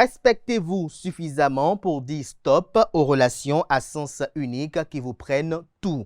Respectez-vous suffisamment pour dire stop aux relations à sens unique qui vous prennent tout.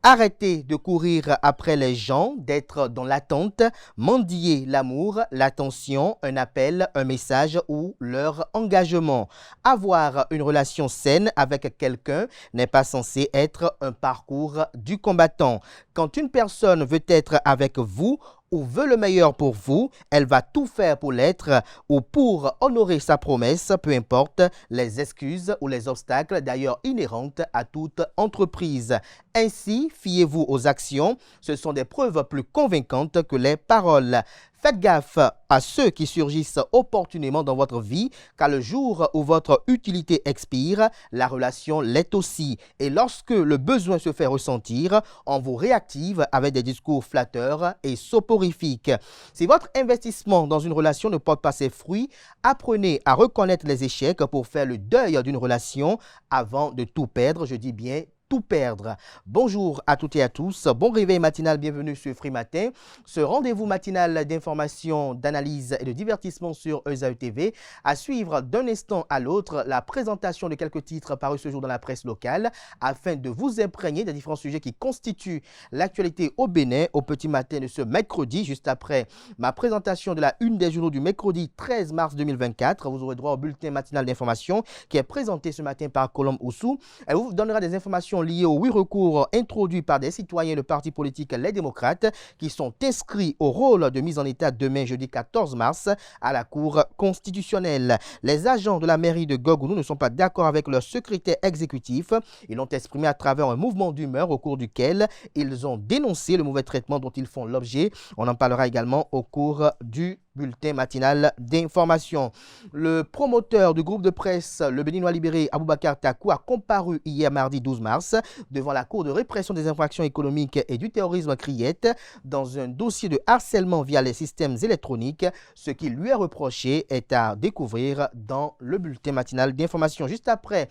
Arrêtez de courir après les gens, d'être dans l'attente, mendier l'amour, l'attention, un appel, un message ou leur engagement. Avoir une relation saine avec quelqu'un n'est pas censé être un parcours du combattant. Quand une personne veut être avec vous, ou veut le meilleur pour vous, elle va tout faire pour l'être ou pour honorer sa promesse, peu importe les excuses ou les obstacles d'ailleurs inhérentes à toute entreprise. Ainsi, fiez-vous aux actions, ce sont des preuves plus convaincantes que les paroles. Faites gaffe à ceux qui surgissent opportunément dans votre vie, car le jour où votre utilité expire, la relation l'est aussi. Et lorsque le besoin se fait ressentir, on vous réactive avec des discours flatteurs et soporifiques. Si votre investissement dans une relation ne porte pas ses fruits, apprenez à reconnaître les échecs pour faire le deuil d'une relation avant de tout perdre, je dis bien tout perdre. Bonjour à toutes et à tous, bon réveil matinal, bienvenue sur Free Matin, ce rendez-vous matinal d'information, d'analyse et de divertissement sur ESAE TV. À suivre d'un instant à l'autre la présentation de quelques titres parus ce jour dans la presse locale afin de vous imprégner des différents sujets qui constituent l'actualité au Bénin au petit matin de ce mercredi, juste après ma présentation de la une des journaux du mercredi 13 mars 2024. Vous aurez droit au bulletin matinal d'information qui est présenté ce matin par Colombe Oussou. Elle vous donnera des informations liées aux 8 recours introduits par des citoyens de parti politique Les Démocrates qui sont inscrits au rôle de mise en état demain jeudi 14 mars à la Cour constitutionnelle. Les agents de la mairie de Gogounou ne sont pas d'accord avec leur secrétaire exécutif. Ils l'ont exprimé à travers un mouvement d'humeur au cours duquel ils ont dénoncé le mauvais traitement dont ils font l'objet. On en parlera également au cours du bulletin matinal d'information. Le promoteur du groupe de presse Le Béninois libéré, Aboubacar Takou, a comparu hier mardi 12 mars devant la Cour de répression des infractions économiques et du terrorisme CRIET dans un dossier de harcèlement via les systèmes électroniques. Ce qui lui est reproché est à découvrir dans le bulletin matinal d'information. Juste après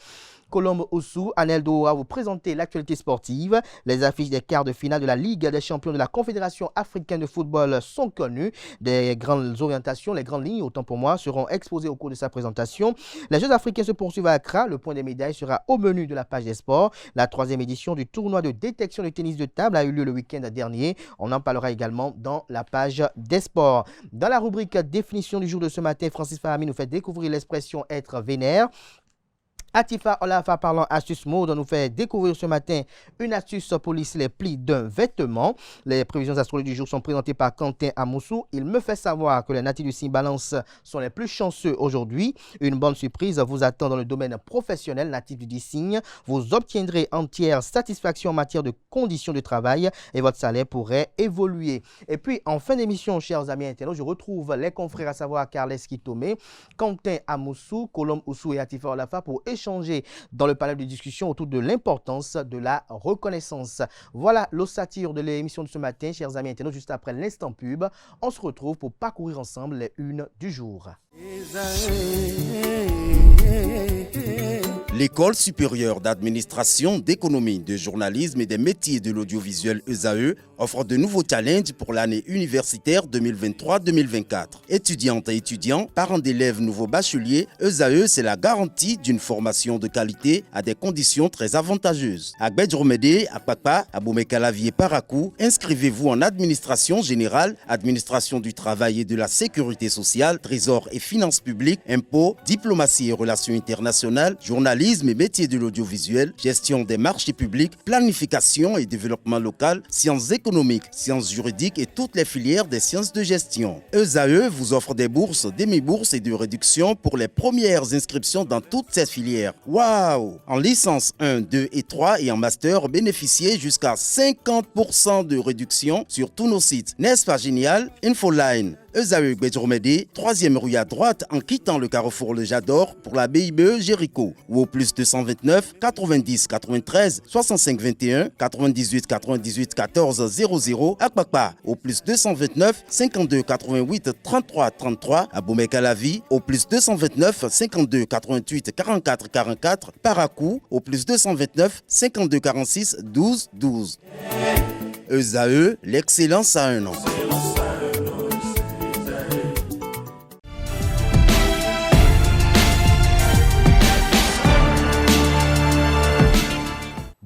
Colombe Oussou, Anel Doha vous présenter l'actualité sportive. Les affiches des quarts de finale de la Ligue des champions de la Confédération africaine de football sont connues. Des grandes orientations, les grandes lignes, autant pour moi, seront exposées au cours de sa présentation. Les Jeux africains se poursuivent à Accra. Le point des médailles sera au menu de la page des sports. La 3e édition du tournoi de détection de tennis de table a eu lieu le week-end dernier. On en parlera également dans la page des sports. Dans la rubrique définition du jour de ce matin, Francis Fahami nous fait découvrir l'expression être vénère. Atifa Olafa parlant astuce mode nous fait découvrir ce matin une astuce pour lisser les plis d'un vêtement. Les prévisions astrologiques du jour sont présentées par Quentin Amoussou. Il me fait savoir que les natifs du signe Balance sont les plus chanceux aujourd'hui. Une bonne surprise vous attend dans le domaine professionnel natif du signe. Vous obtiendrez entière satisfaction en matière de conditions de travail et votre salaire pourrait évoluer. Et puis en fin d'émission, chers amis internautes, je retrouve les confrères à savoir Carles Kitome, Quentin Amoussou, Colombe Oussou et Atifa Olafa pour échanger dans le panel de discussion autour de l'importance de la reconnaissance. Voilà l'ossature de l'émission de ce matin, chers amis internautes. Juste après l'instant pub, on se retrouve pour parcourir ensemble les unes du jour. L'École supérieure d'administration, d'économie, de journalisme et des métiers de l'audiovisuel ESAE offre de nouveaux challenges pour l'année universitaire 2023-2024. Étudiantes et étudiants, parents d'élèves nouveaux bacheliers, ESAE, c'est la garantie d'une formation de qualité à des conditions très avantageuses. À Gbedjromede, à Papa, à Boumekalavi et Parakou, inscrivez-vous en administration générale, administration du travail et de la sécurité sociale, trésor et finances publiques, impôts, diplomatie et relations internationales, journalisme et métiers de l'audiovisuel, gestion des marchés publics, planification et développement local, sciences économiques, sciences juridiques et toutes les filières des sciences de gestion. ESAE vous offre des bourses, demi-bourses et de réductions pour les premières inscriptions dans toutes ces filières. Waouh! En licence 1, 2 et 3 et en master, bénéficiez jusqu'à 50% de réduction sur tous nos sites. N'est-ce pas génial? Infoline. ESAE Gbedjromede, 3e rue à droite en quittant le carrefour Le Jador pour la BIBE Jéricho ou au plus 229 90 93 65 21 98 98 14 00 à Kpakpa au plus 229 52 88 33 33 à Boumekalavi au plus 229 52 88 44 44 Parakou au plus 229 52 46 12 12. ESAE, l'excellence à un nom.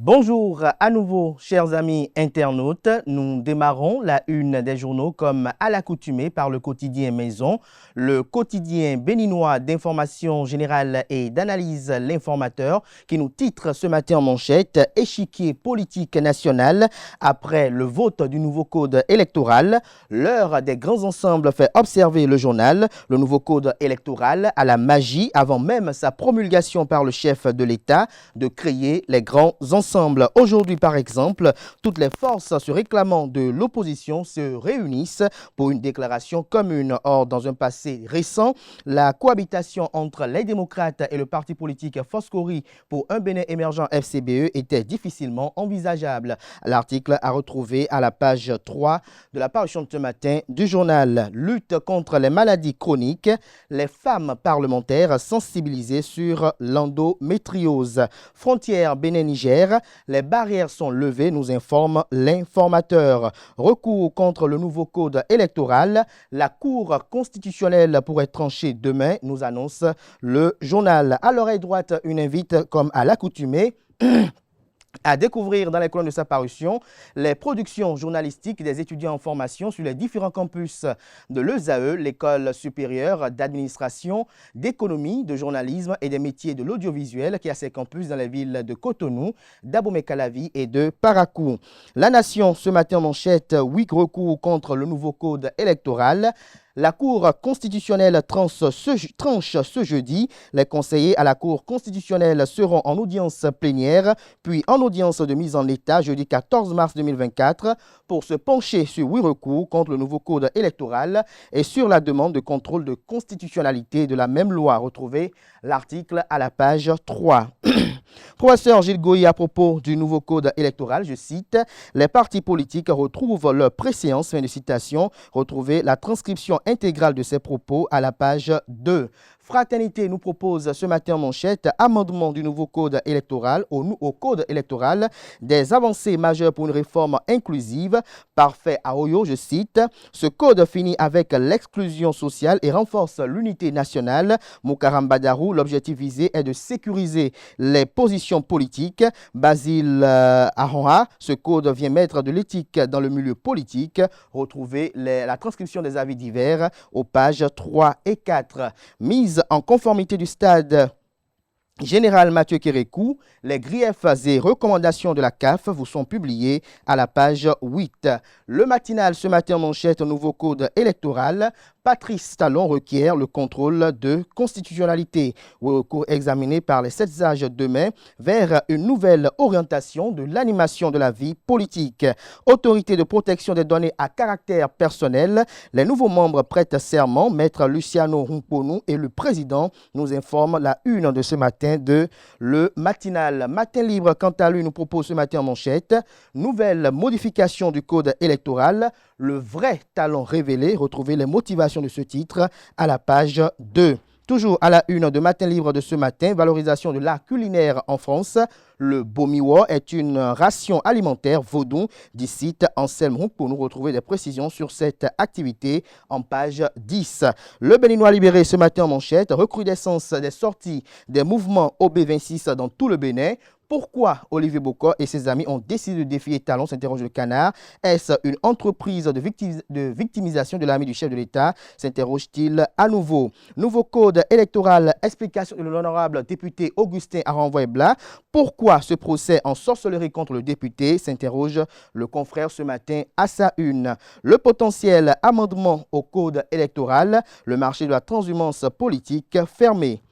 Bonjour à nouveau, chers amis internautes. Nous démarrons la une des journaux comme à l'accoutumée par le quotidien Maison, le quotidien béninois d'information générale et d'analyse L'Informateur qui nous titre ce matin en manchette « Échiquier politique national après le vote du nouveau code électoral. L'heure des grands ensembles fait observer le journal. Le nouveau code électoral a la magie, avant même sa promulgation par le chef de l'État, de créer les grands ensembles. Aujourd'hui, par exemple, toutes les forces se réclamant de l'opposition se réunissent pour une déclaration commune. Or, dans un passé récent, la cohabitation entre les démocrates et le parti politique Foscori pour un Bénin émergent FCBE était difficilement envisageable. L'article a retrouvé à la page 3 de la parution de ce matin du journal. Lutte contre les maladies chroniques, les femmes parlementaires sensibilisées sur l'endométriose. Frontière Bénin-Niger, les barrières sont levées, nous informe l'informateur. Recours contre le nouveau code électoral. La Cour constitutionnelle pourrait trancher demain, nous annonce le journal. À l'oreille droite, une invite comme à l'accoutumée à découvrir dans les colonnes de sa parution les productions journalistiques des étudiants en formation sur les différents campus de l'ESAE, l'École supérieure d'administration, d'économie, de journalisme et des métiers de l'audiovisuel qui a ses campus dans les villes de Cotonou, d'Abomey-Calavi et de Parakou. La Nation, ce matin en manchette, 8 recours contre le nouveau code électoral. La Cour constitutionnelle tranche ce jeudi. Les conseillers à la Cour constitutionnelle seront en audience plénière, puis en audience de mise en état jeudi 14 mars 2024 pour se pencher sur 8 recours contre le nouveau code électoral et sur la demande de contrôle de constitutionnalité de la même loi. Retrouvez l'article à la page 3. Professeur Gilles Goyi à propos du nouveau code électoral, je cite, « Les partis politiques retrouvent leur préséance », fin de citation, retrouvez la transcription intégrale de ces propos à la page 2. Fraternité nous propose ce matin en manchette amendement du nouveau code électoral au code électoral, des avancées majeures pour une réforme inclusive. Parfait à Oyo, je cite, ce code finit avec l'exclusion sociale et renforce l'unité nationale. Moukaram Badarou, l'objectif visé est de sécuriser les positions politiques. Basile Aronha, ce code vient mettre de l'éthique dans le milieu politique. Retrouvez la transcription des avis divers aux pages 3 et 4. Mise en conformité du stade Général Mathieu Kérékou, les griefs et recommandations de la CAF vous sont publiés à la page 8. Le matinal ce matin en manchette nouveau code électoral. Patrice Talon requiert le contrôle de constitutionnalité. Recours examiné par les 7 sages demain vers une nouvelle orientation de l'animation de la vie politique. Autorité de protection des données à caractère personnel. Les nouveaux membres prêtent serment. Maître Luciano Rumponou et le président nous informent la une de ce matin de le matinal. Matin libre, quant à lui, nous propose ce matin en manchette nouvelle modification du code électoral. Le vrai talent révélé. Retrouvez les motivations de ce titre à la page 2. Toujours à la une de Matin Libre de ce matin, valorisation de l'art culinaire en France. Le bomiwo est une ration alimentaire vaudou d'ici Anselme Roux pour nous retrouver des précisions sur cette activité en page 10. Le Béninois libéré ce matin en manchette, recrudescence des sorties des mouvements OB26 dans tout le Bénin. Pourquoi Olivier Bocor et ses amis ont décidé de défier Talon, s'interroge le Canard. Est-ce une entreprise de victimisation de l'armée du chef de l'État, s'interroge-t-il à nouveau. Nouveau code électoral, explication de l'honorable député Augustin Aranvoy-Blas. Pourquoi ce procès en sorcellerie contre le député, s'interroge le confrère ce matin à sa une. Le potentiel amendement au code électoral, le marché de la transhumance politique fermé.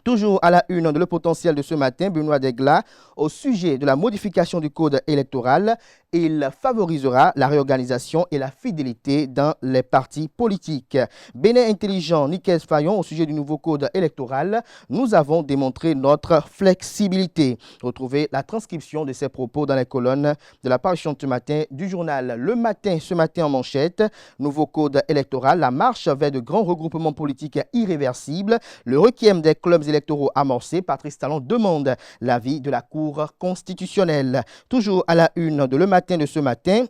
Toujours à la une de Le Potentiel de ce matin, Benoît Degla, au sujet de la modification du code électoral, il favorisera la réorganisation et la fidélité dans les partis politiques. Bénin Intelligent, Nicaise Fayon, au sujet du nouveau code électoral, nous avons démontré notre flexibilité. Retrouvez la transcription de ces propos dans les colonnes de la parution de ce matin du journal Le Matin, ce matin en manchette, nouveau code électoral, la marche vers de grands regroupements politiques irréversibles, le requiem des clubs électoraux amorcés. Patrice Talon demande l'avis de la Cour constitutionnelle. Toujours à la une de Le Matin de ce matin,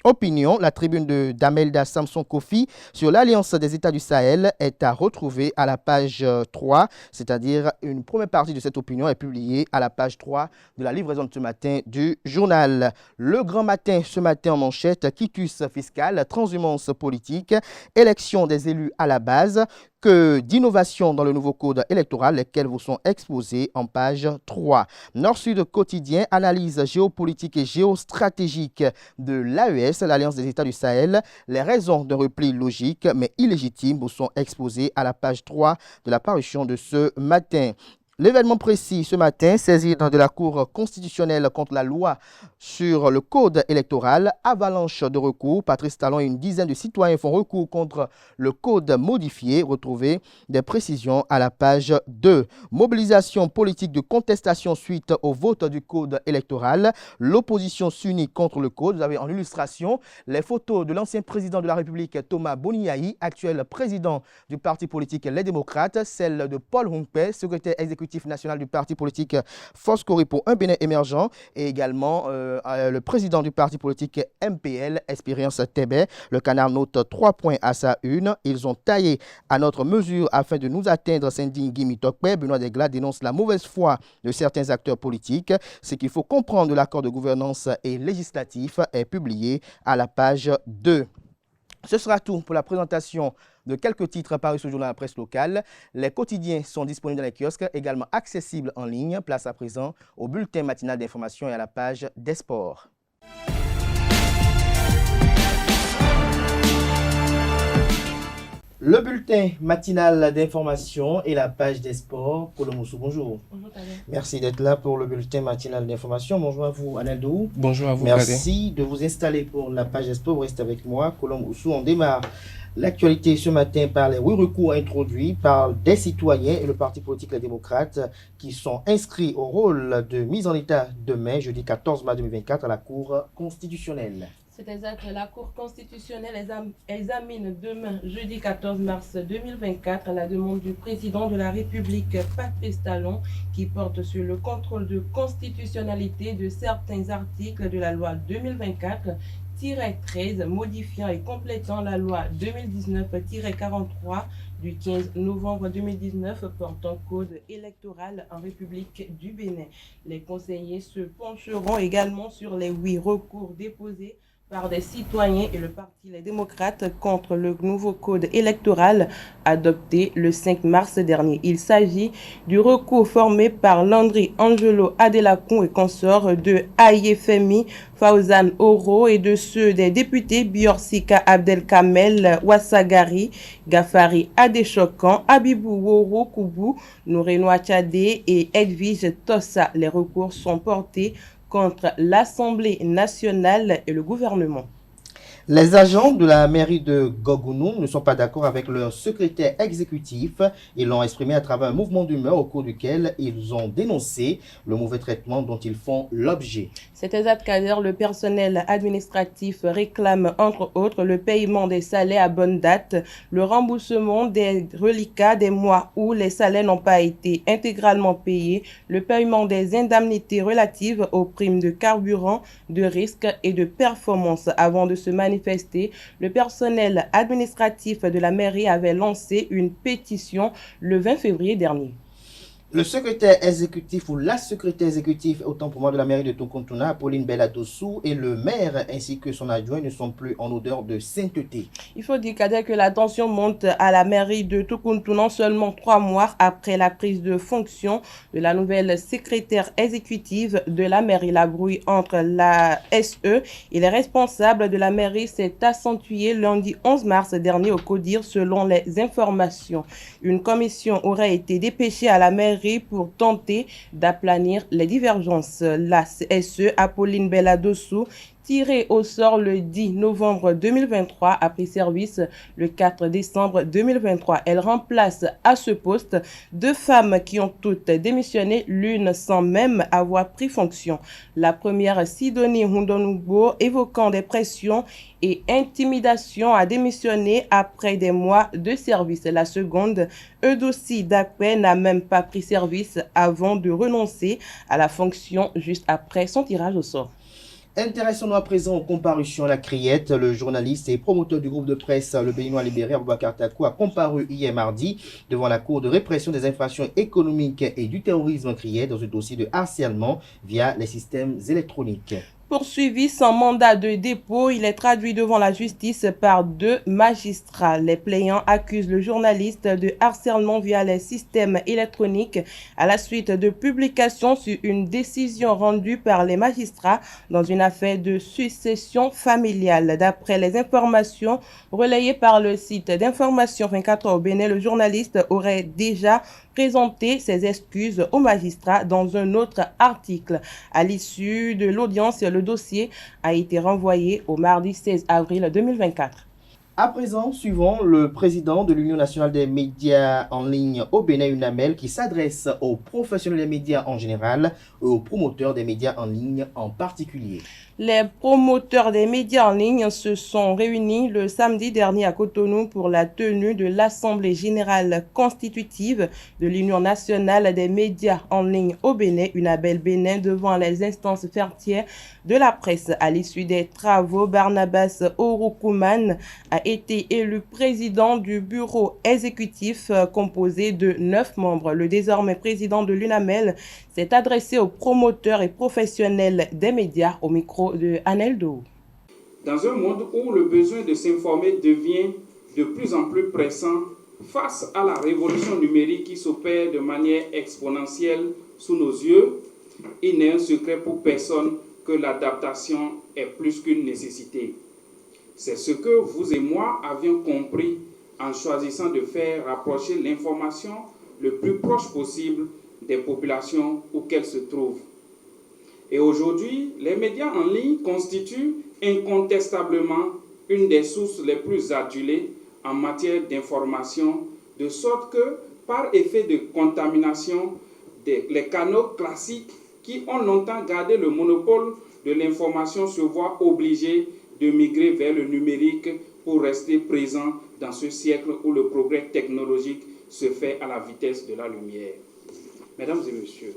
opinion, la tribune d'Amelda Samson Kofi sur l'Alliance des États du Sahel est à retrouver à la page 3, c'est-à-dire une première partie de cette opinion est publiée à la page 3 de la livraison de ce matin du journal. Le Grand Matin, ce matin en manchette, quitus fiscal, transhumance politique, élection des élus à la base, que d'innovations dans le nouveau code électoral, lesquels vous sont exposés en page 3. Nord-Sud quotidien, analyse géopolitique et géostratégique de l'AES, l'Alliance des États du Sahel. Les raisons de repli logique mais illégitime vous sont exposées à la page 3 de la parution de ce matin. L'événement précis ce matin, saisir de la Cour constitutionnelle contre la loi sur le code électoral, avalanche de recours. Patrice Talon et une dizaine de citoyens font recours contre le code modifié. Retrouvez des précisions à la page 2. Mobilisation politique de contestation suite au vote du code électoral. L'opposition s'unit contre le code. Vous avez en illustration les photos de l'ancien président de la République, Thomas Boniaï, actuel président du parti politique Les Démocrates, celle de Paul Humpé, secrétaire exécutif national du parti politique Foscori pour un Bénin émergent et également le président du parti politique MPL, Expérience Tébé. Le Canard note 3 points à sa une. Ils ont taillé à notre mesure afin de nous atteindre, s'indigne Guy Tokpe. Benoît Desglas dénonce la mauvaise foi de certains acteurs politiques. Ce qu'il faut comprendre de l'accord de gouvernance et législatif est publié à la page 2. Ce sera tout pour la présentation de quelques titres parus ce journal à la presse locale. Les quotidiens sont disponibles dans les kiosques, également accessibles en ligne. Place à présent au bulletin matinal d'information et à la page des sports. Le bulletin matinal d'information et la page des sports. Kolomoussou, bonjour. Bonjour, Tadé. Merci d'être là pour le bulletin matinal d'information. Bonjour à vous, Aneldo. Bonjour à vous, Merci de vous installer pour la page des sports. Vous restez avec moi, Kolomoussou. On démarre l'actualité ce matin par les 8 recours introduits par des citoyens et le parti politique Les Démocrates qui sont inscrits au rôle de mise en état demain, jeudi 14 mars 2024, à la Cour constitutionnelle. C'est exact. La Cour constitutionnelle examine demain, jeudi 14 mars 2024, la demande du président de la République, Patrice Talon, qui porte sur le contrôle de constitutionnalité de certains articles de la loi 2024-13 modifiant et complétant la loi 2019-43 du 15 novembre 2019 portant code électoral en République du Bénin. Les conseillers se pencheront également sur les 8 recours déposés par des citoyens et le parti Les Démocrates contre le nouveau code électoral adopté le 5 mars dernier. Il s'agit du recours formé par Landry Angelo Adelakun et consorts de Ayefemi Faouzan Oro et de ceux des députés Biorsika Abdelkamel Wassagari, Gafari Adeshokan, Abibou Woro Koubou, Nourenoa Tchadé et Edwige Tossa. Les recours sont portés contre l'Assemblée nationale et le gouvernement. Les agents de la mairie de Gogounou ne sont pas d'accord avec leur secrétaire exécutif. Ils l'ont exprimé à travers un mouvement d'humeur au cours duquel ils ont dénoncé le mauvais traitement dont ils font l'objet. C'est exact, Kader. Le personnel administratif réclame entre autres le paiement des salaires à bonne date, le remboursement des reliquats des mois où les salaires n'ont pas été intégralement payés, le paiement des indemnités relatives aux primes de carburant, de risque et de performance. Avant de se manifester, le personnel administratif de la mairie avait lancé une pétition le 20 février dernier. Le secrétaire exécutif ou la secrétaire exécutive, autant pour moi de la mairie de Tokontuna, Pauline Belladossou, et le maire ainsi que son adjoint ne sont plus en odeur de sainteté. Il faut dire que la tension monte à la mairie de Tokontuna seulement 3 mois après la prise de fonction de la nouvelle secrétaire exécutive de la mairie. La brouille entre la SE et les responsables de la mairie s'est accentuée lundi 11 mars dernier au CODIR selon les informations. Une commission aurait été dépêchée à la mairie pour tenter d'aplanir les divergences. La SE, Apolline Belladossou, tirée au sort le 10 novembre 2023, a pris service le 4 décembre 2023. Elle remplace à ce poste 2 femmes qui ont toutes démissionné, l'une sans même avoir pris fonction. La première, Sidonie Hundonoubo, évoquant des pressions et intimidations, a démissionné après des mois de service. La seconde, Eudossi Dakwe, n'a même pas pris service avant de renoncer à la fonction juste après son tirage au sort. Intéressons-nous à présent aux comparutions à la Criette. Le journaliste et promoteur du groupe de presse Le Béninois Libéré, Aboubacar Takou, a comparu hier mardi devant la Cour de répression des infractions économiques et du terrorisme Criette dans un dossier de harcèlement via les systèmes électroniques. Poursuivi sans mandat de dépôt, il est traduit devant la justice par 2 magistrats. Les plaignants accusent le journaliste de harcèlement via les systèmes électroniques à la suite de publications sur une décision rendue par les magistrats dans une affaire de succession familiale. D'après les informations relayées par le site d'information 24 heures au Bénin, le journaliste aurait déjà présenté ses excuses aux magistrats dans un autre article. À l'issue de l'audience, le dossier a été renvoyé au mardi 16 avril 2024. À présent, suivons le président de l'Union nationale des médias en ligne au Bénin, UNAMEL, qui s'adresse aux professionnels des médias en général et aux promoteurs des médias en ligne en particulier. Les promoteurs des médias en ligne se sont réunis le samedi dernier à Cotonou pour la tenue de l'Assemblée générale constitutive de l'Union nationale des médias en ligne au Bénin, UNABEL Bénin, devant les instances fertières de la presse. À l'issue des travaux, Barnabas Oroukoumane a été élu président du bureau exécutif composé de 9 membres. Le désormais président de l'UNAMEL s'est adressé aux promoteurs et professionnels des médias au micro de Aneldo. Dans un monde où le besoin de s'informer devient de plus en plus pressant face à la révolution numérique qui s'opère de manière exponentielle sous nos yeux, il n'est un secret pour personne que l'adaptation est plus qu'une nécessité. C'est ce que vous et moi avions compris en choisissant de faire rapprocher l'information le plus proche possible des populations où qu'elles se trouvent. Et aujourd'hui, les médias en ligne constituent incontestablement une des sources les plus adulées en matière d'information, de sorte que, par effet de contamination, les canaux classiques qui ont longtemps gardé le monopole de l'information se voient obligés de migrer vers le numérique pour rester présents dans ce siècle où le progrès technologique se fait à la vitesse de la lumière. Mesdames et messieurs,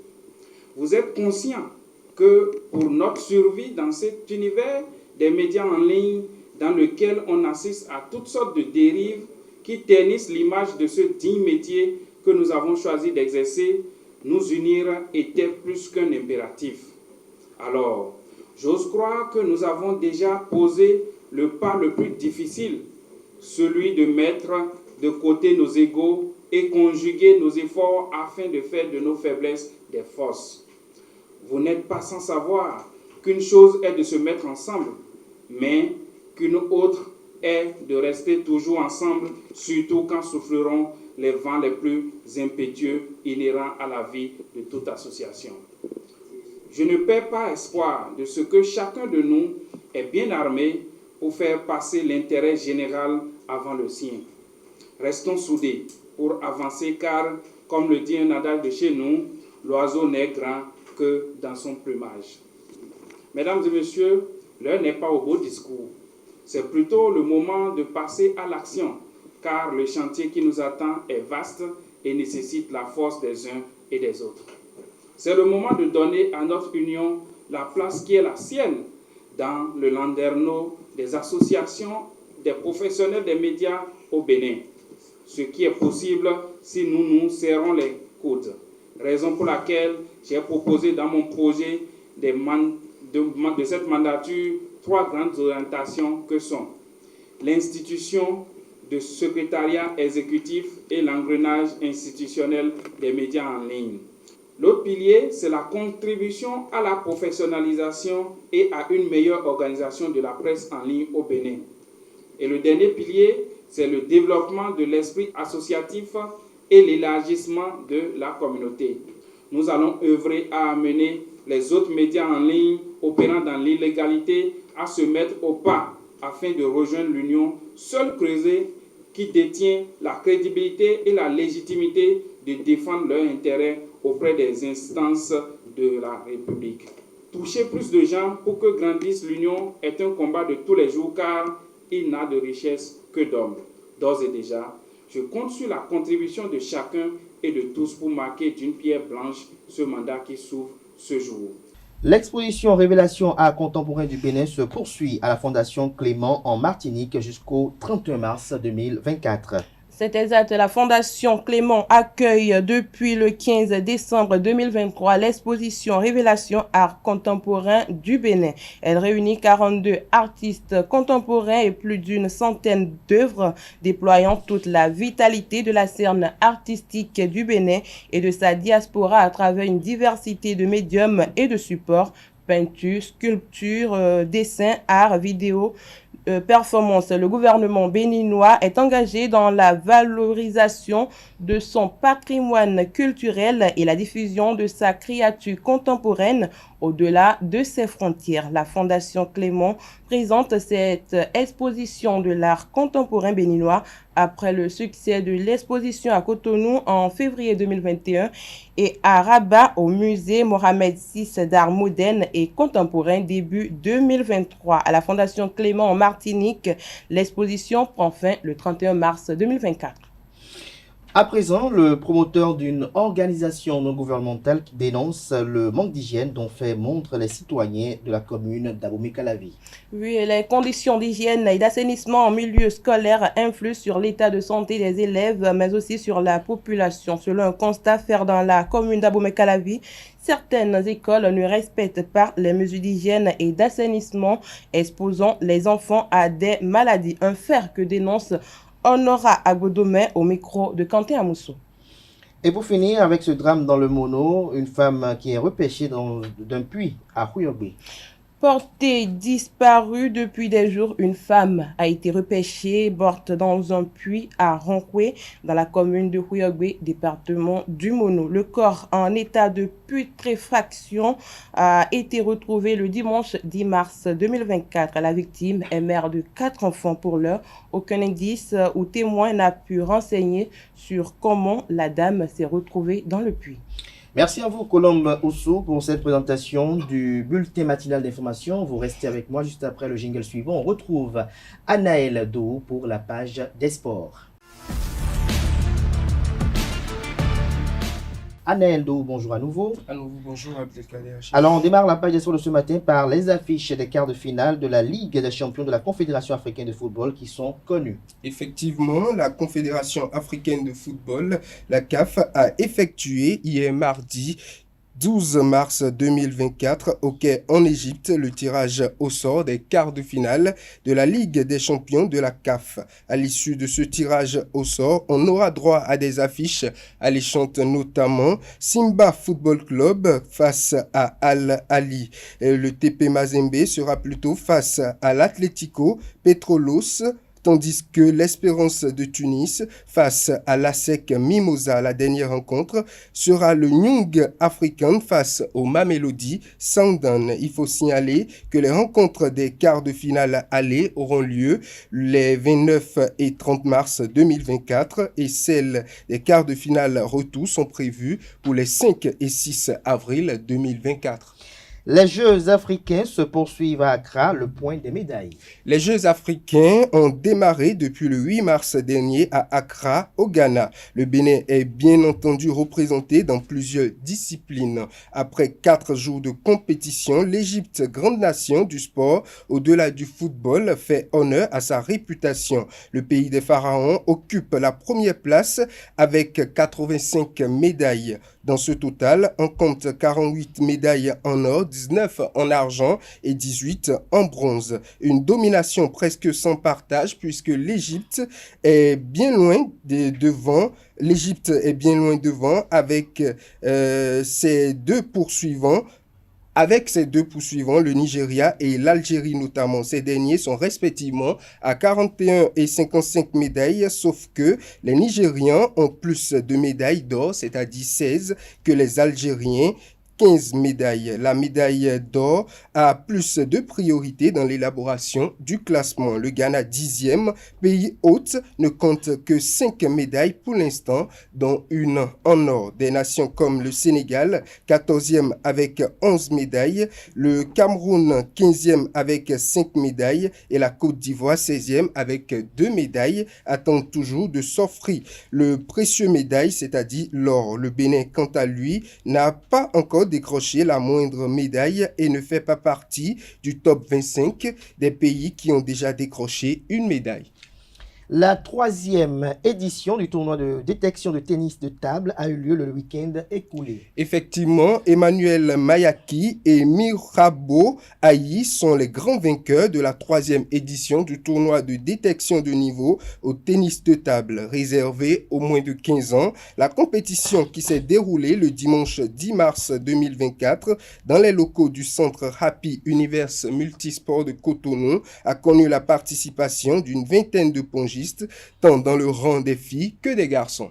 vous êtes conscients que pour notre survie dans cet univers des médias en ligne dans lequel on assiste à toutes sortes de dérives qui ternissent l'image de ce digne métier que nous avons choisi d'exercer, nous unir était plus qu'un impératif. Alors, j'ose croire que nous avons déjà posé le pas le plus difficile, celui de mettre de côté nos égos et conjuguer nos efforts afin de faire de nos faiblesses des forces. Vous n'êtes pas sans savoir qu'une chose est de se mettre ensemble, mais qu'une autre est de rester toujours ensemble, surtout quand souffleront les vents les plus impétueux inhérents à la vie de toute association. Je ne perds pas espoir de ce que chacun de nous est bien armé pour faire passer l'intérêt général avant le sien. Restons soudés pour avancer car, comme le dit un adage de chez nous, l'oiseau n'est grand que dans son plumage. Mesdames et messieurs, l'heure n'est pas au beau discours. C'est plutôt le moment de passer à l'action, car le chantier qui nous attend est vaste et nécessite la force des uns et des autres. C'est le moment de donner à notre union la place qui est la sienne dans le landerneau des associations, des professionnels des médias au Bénin. Ce qui est possible si nous nous serrons les coudes. Raison pour laquelle j'ai proposé dans mon projet de cette mandature 3 grandes orientations que sont l'institution de secrétariat exécutif et l'engrenage institutionnel des médias en ligne. L'autre pilier, c'est la contribution à la professionnalisation et à une meilleure organisation de la presse en ligne au Bénin. Et le dernier pilier, c'est le développement de l'esprit associatif et l'élargissement de la communauté. Nous allons œuvrer à amener les autres médias en ligne opérant dans l'illégalité à se mettre au pas afin de rejoindre l'Union, seul creuset qui détient la crédibilité et la légitimité de défendre leurs intérêts auprès des instances de la République. Toucher plus de gens pour que grandisse l'Union est un combat de tous les jours car il n'a de richesse que d'hommes. D'ores et déjà, je compte sur la contribution de chacun et de tous pour marquer d'une pierre blanche ce mandat qui s'ouvre ce jour. L'exposition Révélation art contemporain du Bénin se poursuit à la Fondation Clément en Martinique jusqu'au 31 mars 2024. C'est exact. La Fondation Clément accueille depuis le 15 décembre 2023 l'exposition Révélation art contemporain du Bénin. Elle réunit 42 artistes contemporains et plus d'une centaine d'œuvres déployant toute la vitalité de la scène artistique du Bénin et de sa diaspora à travers une diversité de médiums et de supports, peinture, sculpture, dessin, art, vidéo, performance. Le gouvernement béninois est engagé dans la valorisation de son patrimoine culturel et la diffusion de sa créature contemporaine au-delà de ses frontières. La Fondation Clément présente cette exposition de l'art contemporain béninois après le succès de l'exposition à Cotonou en février 2021 et à Rabat au musée Mohamed VI d'art moderne et contemporain début 2023. À la Fondation Clément en Martinique, l'exposition prend fin le 31 mars 2024. À présent, le promoteur d'une organisation non gouvernementale qui dénonce le manque d'hygiène dont fait montre les citoyens de la commune d'Abomey-Calavi. Oui, les conditions d'hygiène et d'assainissement en milieu scolaire influent sur l'état de santé des élèves, mais aussi sur la population. Selon un constat fait dans la commune d'Abomey-Calavi, certaines écoles ne respectent pas les mesures d'hygiène et d'assainissement, exposant les enfants à des maladies. Un fait que dénonce Honora Agodomé au micro de Quentin Amoussou. Et pour finir avec ce drame dans le Mono, une femme qui est repêchée d'un puits à Huyogbe. Portée disparue depuis des jours, une femme a été repêchée morte dans un puits à Ronkwe, dans la commune de Huyogbe, département du Mono. Le corps en état de putréfaction a été retrouvé le dimanche 10 mars 2024. La victime est mère de 4 enfants pour l'heure. Aucun indice ou témoin n'a pu renseigner sur comment la dame s'est retrouvée dans le puits. Merci à vous, Colombe Oussou, pour cette présentation du bulletin matinal d'information. Vous restez avec moi juste après le jingle suivant. On retrouve Anaël Dou pour la page des sports. Anaël Dou, bonjour à nouveau. À nouveau, bonjour Abdelkader. Alors, on démarre la page des sports de ce matin par les affiches des quarts de finale de la Ligue des champions de la Confédération africaine de football qui sont connues. Effectivement, la Confédération africaine de football, la CAF, a effectué hier mardi 12 mars 2024 au Caire en Égypte le tirage au sort des quarts de finale de la Ligue des champions de la CAF. À l'issue de ce tirage au sort, on aura droit à des affiches alléchantes, notamment Simba Football Club face à Al Ahly. Le TP Mazembe sera plutôt face à l'Atlético Petrolos, tandis que l'Espérance de Tunis, face à l'ASEC Mimosa, la dernière rencontre, sera le Young African face au Mamelodi Sundowns. Il faut signaler que les rencontres des quarts de finale aller auront lieu les 29 et 30 mars 2024 et celles des quarts de finale retour sont prévues pour les 5 et 6 avril 2024. Les Jeux africains se poursuivent à Accra, le point des médailles. Les Jeux africains ont démarré depuis le 8 mars dernier à Accra, au Ghana. Le Bénin est bien entendu représenté dans plusieurs disciplines. Après 4 jours de compétition, l'Égypte, grande nation du sport, au-delà du football, fait honneur à sa réputation. Le pays des pharaons occupe la première place avec 85 médailles. Dans ce total, on compte 48 médailles en or, 19 en argent et 18 en bronze. Une domination presque sans partage puisque l'Égypte est bien loin devant. L'Égypte est bien loin devant avec ses deux poursuivants. Avec ces deux poursuivants, le Nigeria et l'Algérie notamment. Ces derniers sont respectivement à 41 et 55 médailles, sauf que les Nigérians ont plus de médailles d'or, c'est-à-dire 16, que les Algériens. 15 médailles. La médaille d'or a plus de priorité dans l'élaboration du classement. Le Ghana, 10e, pays hôte, ne compte que 5 médailles pour l'instant, dont une en or. Des nations comme le Sénégal, 14e avec 11 médailles, le Cameroun, 15e avec 5 médailles et la Côte d'Ivoire, 16e avec 2 médailles, attendent toujours de s'offrir le précieux médaille, c'est-à-dire l'or. Le Bénin, quant à lui, n'a pas encore décroché la moindre médaille et ne fait pas partie du top 25 des pays qui ont déjà décroché une médaille. La 3e édition du tournoi de détection de tennis de table a eu lieu le week-end écoulé. Effectivement, Emmanuel Mayaki et Mirabo Ayi sont les grands vainqueurs de la 3e édition du tournoi de détection de niveau au tennis de table, réservé aux moins de 15 ans. La compétition qui s'est déroulée le dimanche 10 mars 2024 dans les locaux du centre Happy Universe Multisport de Cotonou a connu la participation d'une vingtaine de pongistes, tant dans le rang des filles que des garçons.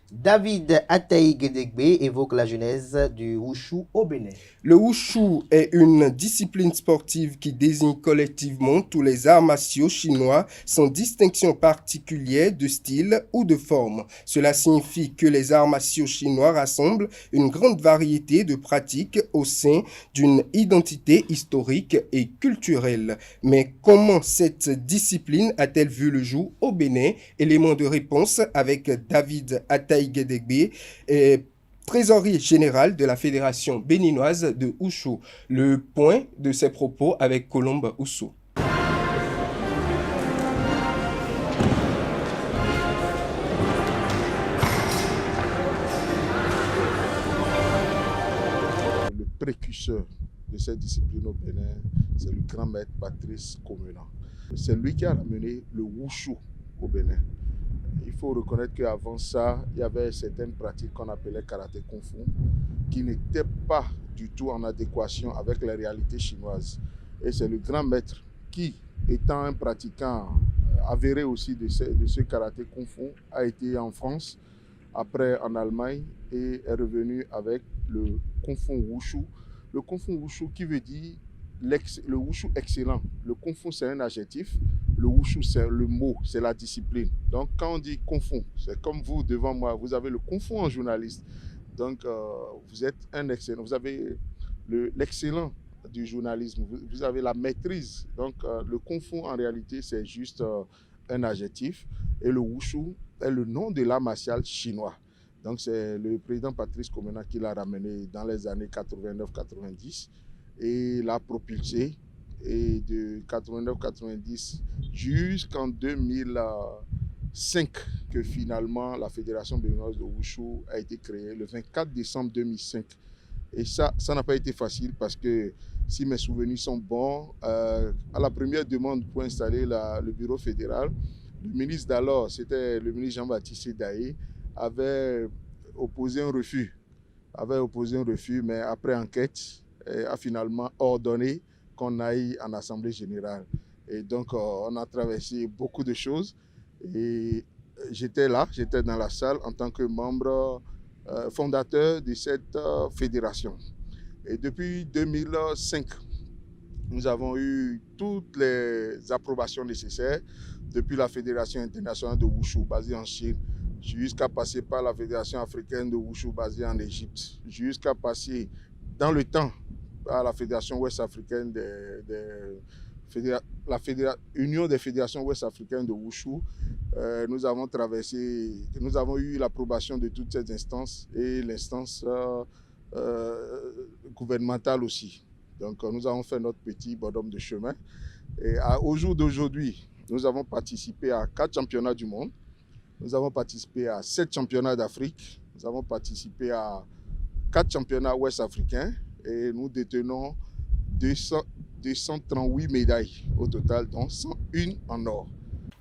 David Ataï-Gedegbe évoque la genèse du Wushu au Bénin. Le Wushu est une discipline sportive qui désigne collectivement tous les arts martiaux chinois sans distinction particulière de style ou de forme. Cela signifie que les arts martiaux chinois rassemblent une grande variété de pratiques au sein d'une identité historique et culturelle. Mais comment cette discipline a-t-elle vu le jour au Bénin? Élément de réponse avec David Ataï Gedegbe, trésorier général de la Fédération béninoise de Wushu. Le point de ses propos avec Colombe Oussou. Le précurseur de cette discipline au Bénin, c'est le grand maître Patrice Komena. C'est lui qui a amené le Wushu au Bénin. Il faut reconnaître qu'avant ça, il y avait certaines pratiques qu'on appelait karaté kung fu qui n'étaient pas du tout en adéquation avec la réalité chinoise. Et c'est le grand maître qui, étant un pratiquant avéré aussi de ce karaté kung fu, a été en France, après en Allemagne et est revenu avec le kung fu wushu. Le kung fu wushu qui veut dire le wushu excellent. Le kung fu c'est un adjectif. Le wushu, c'est le mot, c'est la discipline. Donc, quand on dit kung fu, c'est comme vous devant moi, vous avez le kung fu en journaliste. Donc, vous êtes un excellent, vous avez l'excellent du journalisme, vous avez la maîtrise. Donc, le kung fu, en réalité, c'est juste un adjectif. Et le wushu est le nom de l'art martial chinois. Donc, c'est le président Patrice Komena qui l'a ramené dans les années 89-90 et l'a propulsé. Et de 89-90 jusqu'en 2005 que finalement la Fédération béninoise de Wushu a été créée le 24 décembre 2005. Et ça n'a pas été facile parce que si mes souvenirs sont bons, à la première demande pour installer le bureau fédéral, le ministre d'alors, c'était le ministre Jean-Baptiste Sedaï, avait opposé un refus, mais après enquête, a finalement ordonné qu'on aille en Assemblée générale. Et donc, on a traversé beaucoup de choses. Et j'étais là, j'étais dans la salle en tant que membre fondateur de cette fédération. Et depuis 2005, nous avons eu toutes les approbations nécessaires, depuis la Fédération internationale de Wushu basée en Chine, jusqu'à passer par la Fédération africaine de Wushu basée en Égypte, jusqu'à passer dans le temps à la Fédération ouest-africaine Union des fédérations ouest-africaines de Wushu. Nous avons eu l'approbation de toutes ces instances et l'instance gouvernementale aussi. Donc nous avons fait notre petit bonhomme de chemin. Et au jour d'aujourd'hui, nous avons participé à 4 championnats du monde. Nous avons participé à 7 championnats d'Afrique. Nous avons participé à 4 championnats ouest-africains. Et nous détenons 238 médailles au total, dont 101 en or.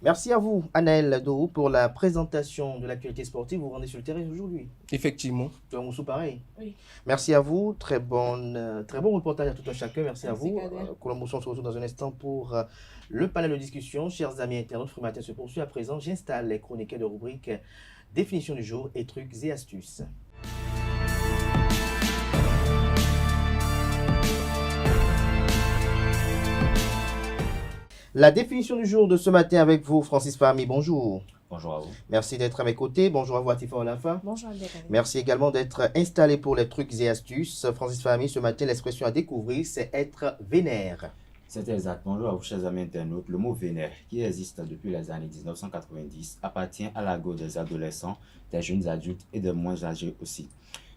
Merci à vous, Anaël Dorou, pour la présentation de l'actualité sportive. Vous vous rendez sur le terrain aujourd'hui. Effectivement. Toi, Moussou, pareil. Oui. Merci à vous. Très bon reportage à tout un chacun. Merci à vous. Colombe Moussou, on se retrouve dans un instant pour le panel de discussion. Chers amis internautes, Free Matin se poursuit à présent. J'installe les chroniqueurs de rubrique définition du jour et trucs et astuces. La définition du jour de ce matin avec vous, Francis Fahmi. Bonjour. Bonjour à vous. Merci d'être à mes côtés. Bonjour à vous, Atifa Olafa. Bonjour, Abdelkader. Merci également d'être installé pour les trucs et astuces. Francis Fahmi, ce matin, l'expression à découvrir, c'est être vénère. C'est exact. Bonjour à vous, chers amis internautes. Le mot vénère, qui existe depuis les années 1990, appartient à l'argot des adolescents, des jeunes adultes et des moins âgés aussi.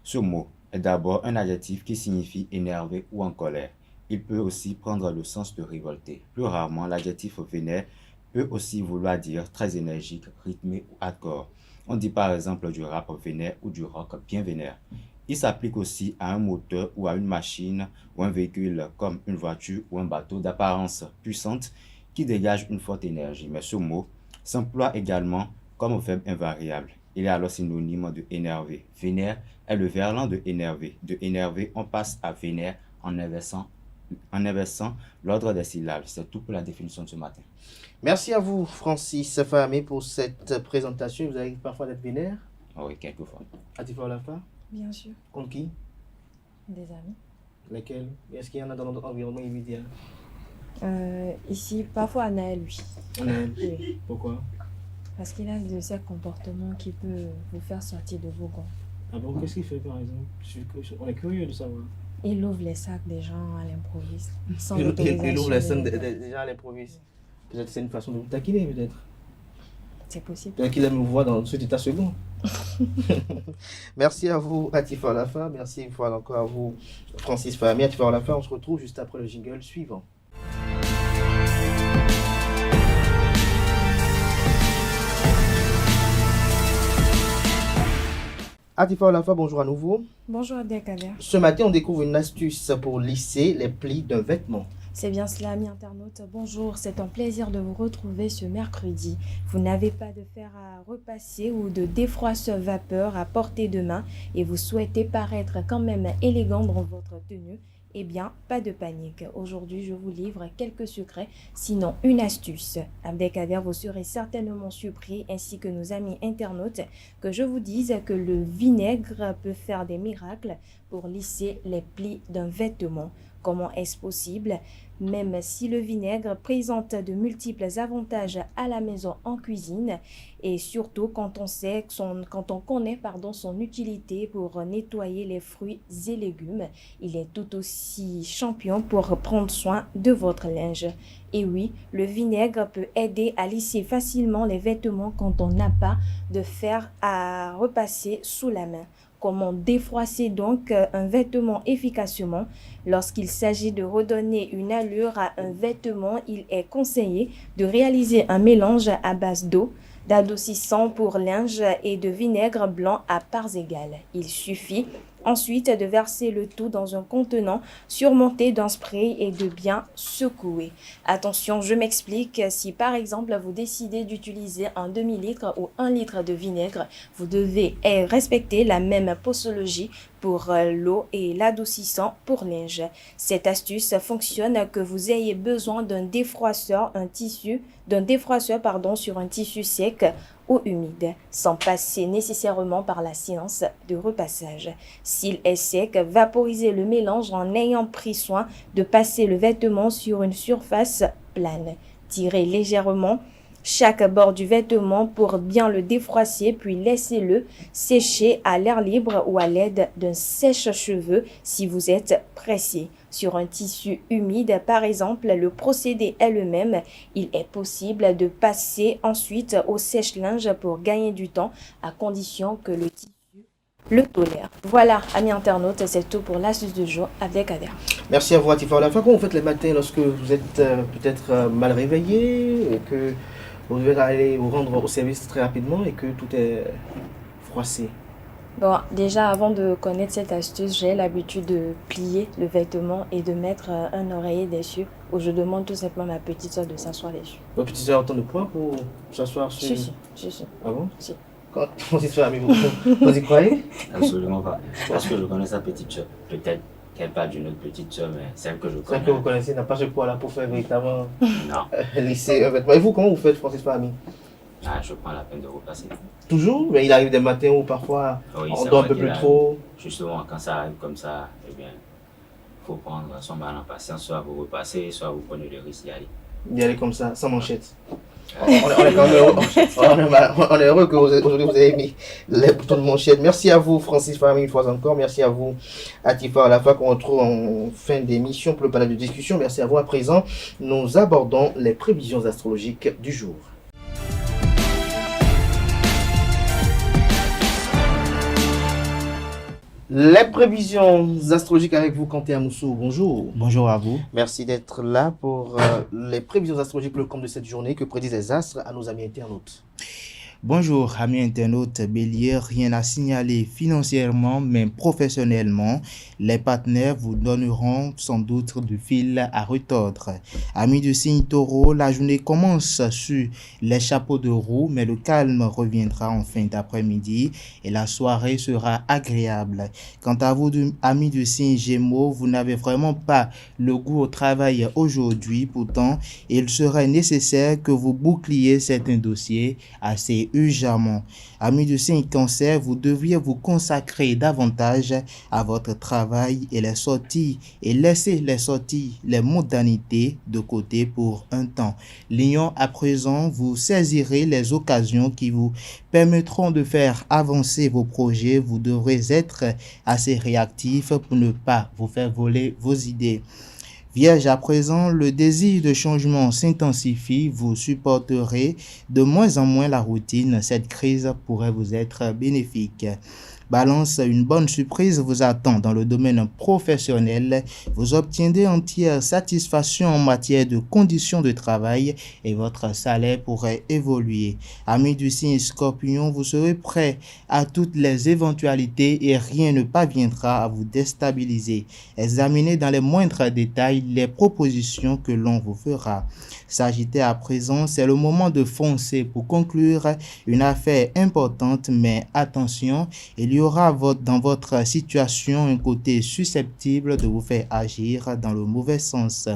Ce mot est d'abord un adjectif qui signifie énervé ou en colère. Il peut aussi prendre le sens de révolté. Plus rarement, l'adjectif vénère peut aussi vouloir dire très énergique, rythmé ou hardcore. On dit par exemple du rap vénère ou du rock bien vénère. Il s'applique aussi à un moteur ou à une machine ou un véhicule comme une voiture ou un bateau d'apparence puissante qui dégage une forte énergie. Mais ce mot s'emploie également comme verbe invariable. Il est alors synonyme de énervé. Vénère est le verlan de énervé. De énervé, on passe à vénère en inversant l'ordre des syllabes. C'est tout pour la définition de ce matin. Merci à vous, Francis Fahmy, pour cette présentation. Vous arrivez parfois d'être vénère? Oui, quelquefois. Atifa Olafa? Bien sûr. Contre qui? Des amis. Lesquels? Est-ce qu'il y en a dans notre environnement immédiat? Ici, parfois Anaël, oui. Anaël. Oui. Pourquoi? Parce qu'il a de ces comportements qui peuvent vous faire sortir de vos gonds. Ah bon, qu'est-ce qu'il fait par exemple? On est curieux de savoir. Il ouvre les sacs des gens à l'improviste. Sans Il ouvre les sacs des des gens à l'improviste. Peut-être que c'est une façon de vous taquiner, peut-être. C'est possible. Peut-être qu'il aime vous voir dans cet état second. Merci à vous, Atifa Olafa. Merci une fois encore à vous, Francis Fahmy. Atifa Olafa, on se retrouve juste après le jingle suivant. Atifa Olafa, bonjour à nouveau. Bonjour Abdelkader. Ce matin, on découvre une astuce pour lisser les plis d'un vêtement. C'est bien cela, amis internautes. Bonjour, c'est un plaisir de vous retrouver ce mercredi. Vous n'avez pas de fer à repasser ou de défroisseur vapeur à portée de main et vous souhaitez paraître quand même élégant dans votre tenue. Eh bien, pas de panique. Aujourd'hui, je vous livre quelques secrets, sinon une astuce. Abdelkader, vous serez certainement surpris, ainsi que nos amis internautes, que je vous dise que le vinaigre peut faire des miracles pour lisser les plis d'un vêtement. Comment est-ce possible? Même si le vinaigre présente de multiples avantages à la maison en cuisine et surtout quand on connaît son utilité pour nettoyer les fruits et légumes, il est tout aussi champion pour prendre soin de votre linge. Et oui, le vinaigre peut aider à lisser facilement les vêtements quand on n'a pas de fer à repasser sous la main. Comment défroisser donc un vêtement efficacement? Lorsqu'il s'agit de redonner une allure à un vêtement, il est conseillé de réaliser un mélange à base d'eau, d'adoucissant pour linge et de vinaigre blanc à parts égales. Il suffit ensuite de verser le tout dans un contenant surmonté d'un spray et de bien secouer. Attention, je m'explique. Si par exemple vous décidez d'utiliser un demi-litre ou 1 litre de vinaigre, vous devez respecter la même posologie pour l'eau et l'adoucissant pour linge. Cette astuce fonctionne que vous ayez besoin d'un défroisseur sur un tissu sec ou humide, sans passer nécessairement par la séance de repassage. S'il est sec, vaporisez le mélange en ayant pris soin de passer le vêtement sur une surface plane. Tirez légèrement chaque bord du vêtement pour bien le défroisser, puis laissez-le sécher à l'air libre ou à l'aide d'un sèche-cheveux si vous êtes pressé. Sur un tissu humide, par exemple, le procédé est le même. Il est possible de passer ensuite au sèche-linge pour gagner du temps, à condition que le tissu le tolère. Voilà, amis internautes, c'est tout pour l'astuce du jour avec Adair. Merci à vous, Atifa Olafa. Comment vous faites les matins lorsque vous êtes peut-être mal réveillé et que vous devez aller vous rendre au service très rapidement et que tout est froissé? Bon, déjà, avant de connaître cette astuce, j'ai l'habitude de plier le vêtement et de mettre un oreiller dessus, où je demande tout simplement à ma petite soeur de s'asseoir dessus. Votre petite soeur a autant de poids pour s'asseoir sur... Si. Ah bon? Si. Quand on s'y fait vous y croyez? Absolument pas. Parce que je connais sa petite soeur. Peut-être qu'elle parle d'une autre petite soeur, mais celle que je connais. Celle que vous connaissez n'a pas ce poids-là pour faire véritablement non. lisser un vêtement. Et vous, comment vous faites, Francis Fahmy? Je prends la peine de repasser. Toujours? Mais il arrive des matins où parfois Oui, on dort un peu plus trop. Justement, quand ça arrive comme ça, eh bien, il faut prendre son mal en patience. Soit vous repassez, soit vous prenez le risque d'y aller. D'y aller comme ça, sans manchette. On est quand même heureux, on est heureux que aujourd'hui vous ayez mis les boutons de manchette. Merci à vous, Francis Fahmy, une fois encore. Merci à vous, Atifa Olafa, qu'on retrouve en fin d'émission pour le panel de discussion. Merci à vous. À présent, nous abordons les prévisions astrologiques du jour. Les prévisions astrologiques avec vous, Kanté Amoussou. Bonjour. Bonjour à vous. Merci d'être là pour les prévisions astrologiques pour le compte de cette journée. Que prédisent les astres à nos amis internautes? Bonjour, amis internautes. Bélier, rien à signaler financièrement, mais professionnellement. Les partenaires vous donneront sans doute du fil à retordre. Amis du signe Taureau, la journée commence sur les chapeaux de roue, mais le calme reviendra en fin d'après-midi et la soirée sera agréable. Quant à vous, amis du signe Gémeaux, vous n'avez vraiment pas le goût au travail aujourd'hui. Pourtant, il serait nécessaire que vous boucliez certains dossiers assez urgemment. Amis du signe Cancer, vous devriez vous consacrer davantage à votre travail et les sorties et laisser les sorties, les modalités de côté pour un temps. Lion, à présent, vous saisirez les occasions qui vous permettront de faire avancer vos projets. Vous devrez être assez réactif pour ne pas vous faire voler vos idées. Vierge, à présent, le désir de changement s'intensifie, vous supporterez de moins en moins la routine. Cette crise pourrait vous être bénéfique. Balance, une bonne surprise vous attend dans le domaine professionnel. Vous obtiendrez entière satisfaction en matière de conditions de travail et votre salaire pourrait évoluer. Amis du signe Scorpion, vous serez prêt à toutes les éventualités et rien ne parviendra à vous déstabiliser. Examinez dans les moindres détails les propositions que l'on vous fera. Sagittaire, à présent, c'est le moment de foncer pour conclure une affaire importante, mais attention, il y aura dans votre situation un côté susceptible de vous faire agir dans le mauvais sens.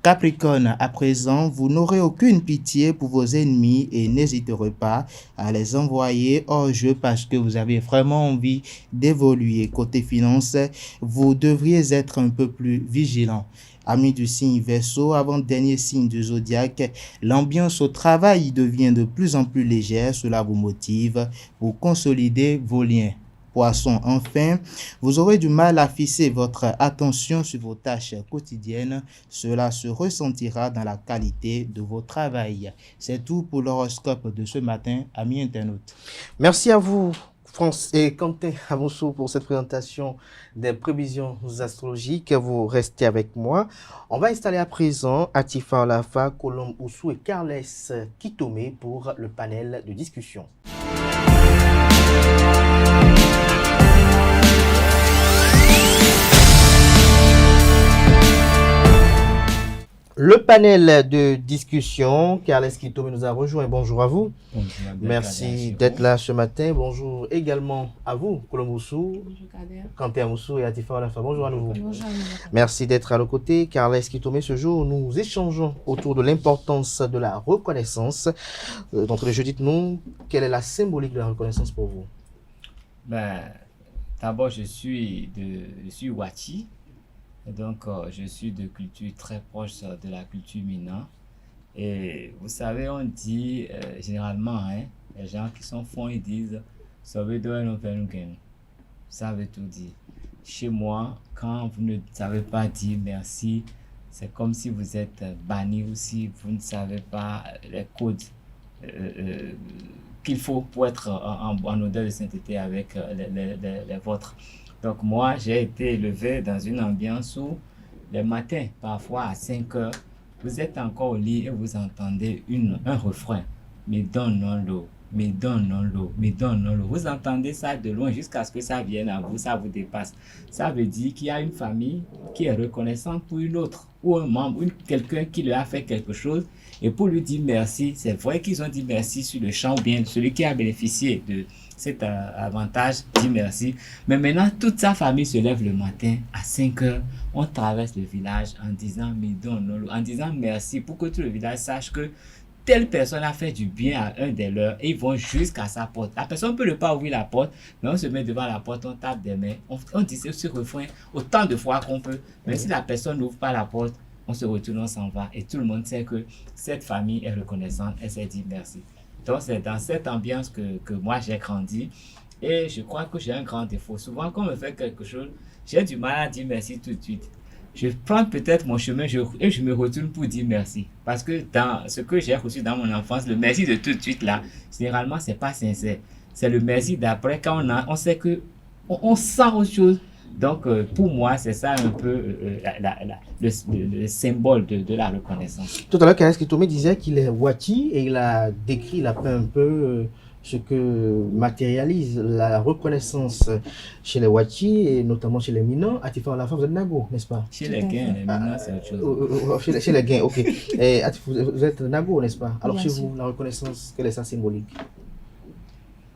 Capricorne, à présent, vous n'aurez aucune pitié pour vos ennemis et n'hésiterez pas à les envoyer hors jeu parce que vous avez vraiment envie d'évoluer. Côté finance, vous devriez être un peu plus vigilant. Amis du signe Verseau, avant-dernier signe du zodiaque, l'ambiance au travail devient de plus en plus légère. Cela vous motive pour consolider vos liens. Poisson, enfin, vous aurez du mal à fixer votre attention sur vos tâches quotidiennes. Cela se ressentira dans la qualité de vos travails. C'est tout pour l'horoscope de ce matin, amis internautes. Merci à vous, France et Kanté Amoussou, pour cette présentation des prévisions astrologiques. Vous restez avec moi. On va installer à présent Atifa Olafa, Colombe Oussou et Carles Kitome pour le panel de discussion. Le panel de discussion, Carles Kitome nous a rejoint. Bonjour à vous. Bonjour, merci d'être là ce matin. Bonjour également à vous, Colombe Oussou, Kanté Amoussou et Atifa Olafa. Bonjour à nouveau. Bonjour. Merci d'être à nos côtés. Carles Kitome, ce jour, nous échangeons autour de l'importance de la reconnaissance. D'entrée de jeu, dites-nous, quelle est la symbolique de la reconnaissance pour vous? D'abord, je suis Wachi. Donc, je suis de culture très proche de la culture Mina. Et vous savez, on dit généralement, les gens qui sont fonds, ils disent « Ça veut tout dire ». Chez moi, quand vous ne savez pas dire merci, c'est comme si vous êtes banni ou si vous ne savez pas les codes qu'il faut pour être en odeur de sainteté avec les vôtres. Donc moi, j'ai été élevé dans une ambiance où les matins, parfois à 5 heures, vous êtes encore au lit et vous entendez un refrain. Mais donnons l'eau, mais donnons l'eau, mais donnons l'eau. Vous entendez ça de loin jusqu'à ce que ça vienne à vous, ça vous dépasse. Ça veut dire qu'il y a une famille qui est reconnaissante pour une autre, ou un membre, quelqu'un qui lui a fait quelque chose, et pour lui dire merci. C'est vrai qu'ils ont dit merci sur le champ, ou bien celui qui a bénéficié de cet avantage dit merci. Mais maintenant, toute sa famille se lève le matin à 5 heures. On traverse le village en disant en disant merci pour que tout le village sache que telle personne a fait du bien à un des leurs et ils vont jusqu'à sa porte. La personne ne peut ne pas ouvrir la porte, mais on se met devant la porte, on tape des mains, on dit ce refrain autant de fois qu'on peut. Mais si la personne n'ouvre pas la porte, on se retourne, on s'en va et tout le monde sait que cette famille est reconnaissante et s'est dit merci. Donc c'est dans cette ambiance que moi j'ai grandi et je crois que j'ai un grand défaut. Souvent quand on me fait quelque chose, j'ai du mal à dire merci tout de suite. Je prends peut-être mon chemin et je me retourne pour dire merci. Parce que dans ce que j'ai reçu dans mon enfance, le merci de tout de suite là, généralement c'est pas sincère. C'est le merci d'après quand on sait que on sent autre chose. Donc, pour moi, c'est ça un peu le symbole de la reconnaissance. Tout à l'heure, Kenneth Kitome disait qu'il est Wati et il a décrit, il a fait un peu ce que matérialise la reconnaissance chez les Wati et notamment chez les Minans. À Tifa, la femme, vous êtes Nago, n'est-ce pas? Chez les Gains, les Minans, c'est autre chose. Chez les Gains, ok. Et vous êtes Nago, n'est-ce pas? Alors, Bien chez sûr. vous, la reconnaissance, quelle est sa symbolique?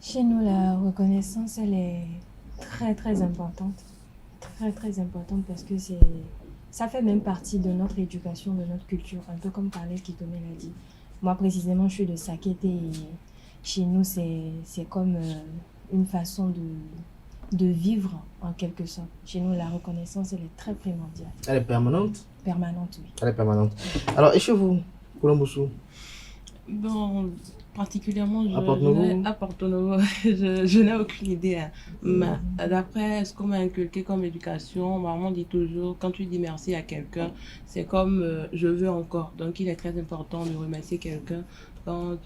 Chez nous, la reconnaissance, elle est très, très importante. Très, très importante parce que ça fait même partie de notre éducation, de notre culture, un peu comme Kenneth Kitome l'a dit. Moi, précisément, je suis de Sakété et chez nous, c'est comme une façon de vivre, en quelque sorte. Chez nous, la reconnaissance, elle est très primordiale. Elle est permanente? Permanente, oui. Elle est permanente. Alors, et chez vous, Koulomboussou? Bon, particulièrement, je n'ai aucune idée. Hein. Mais d'après ce qu'on m'a inculqué comme éducation, maman dit toujours, quand tu dis merci à quelqu'un, c'est comme je veux encore. Donc, il est très important de remercier quelqu'un quand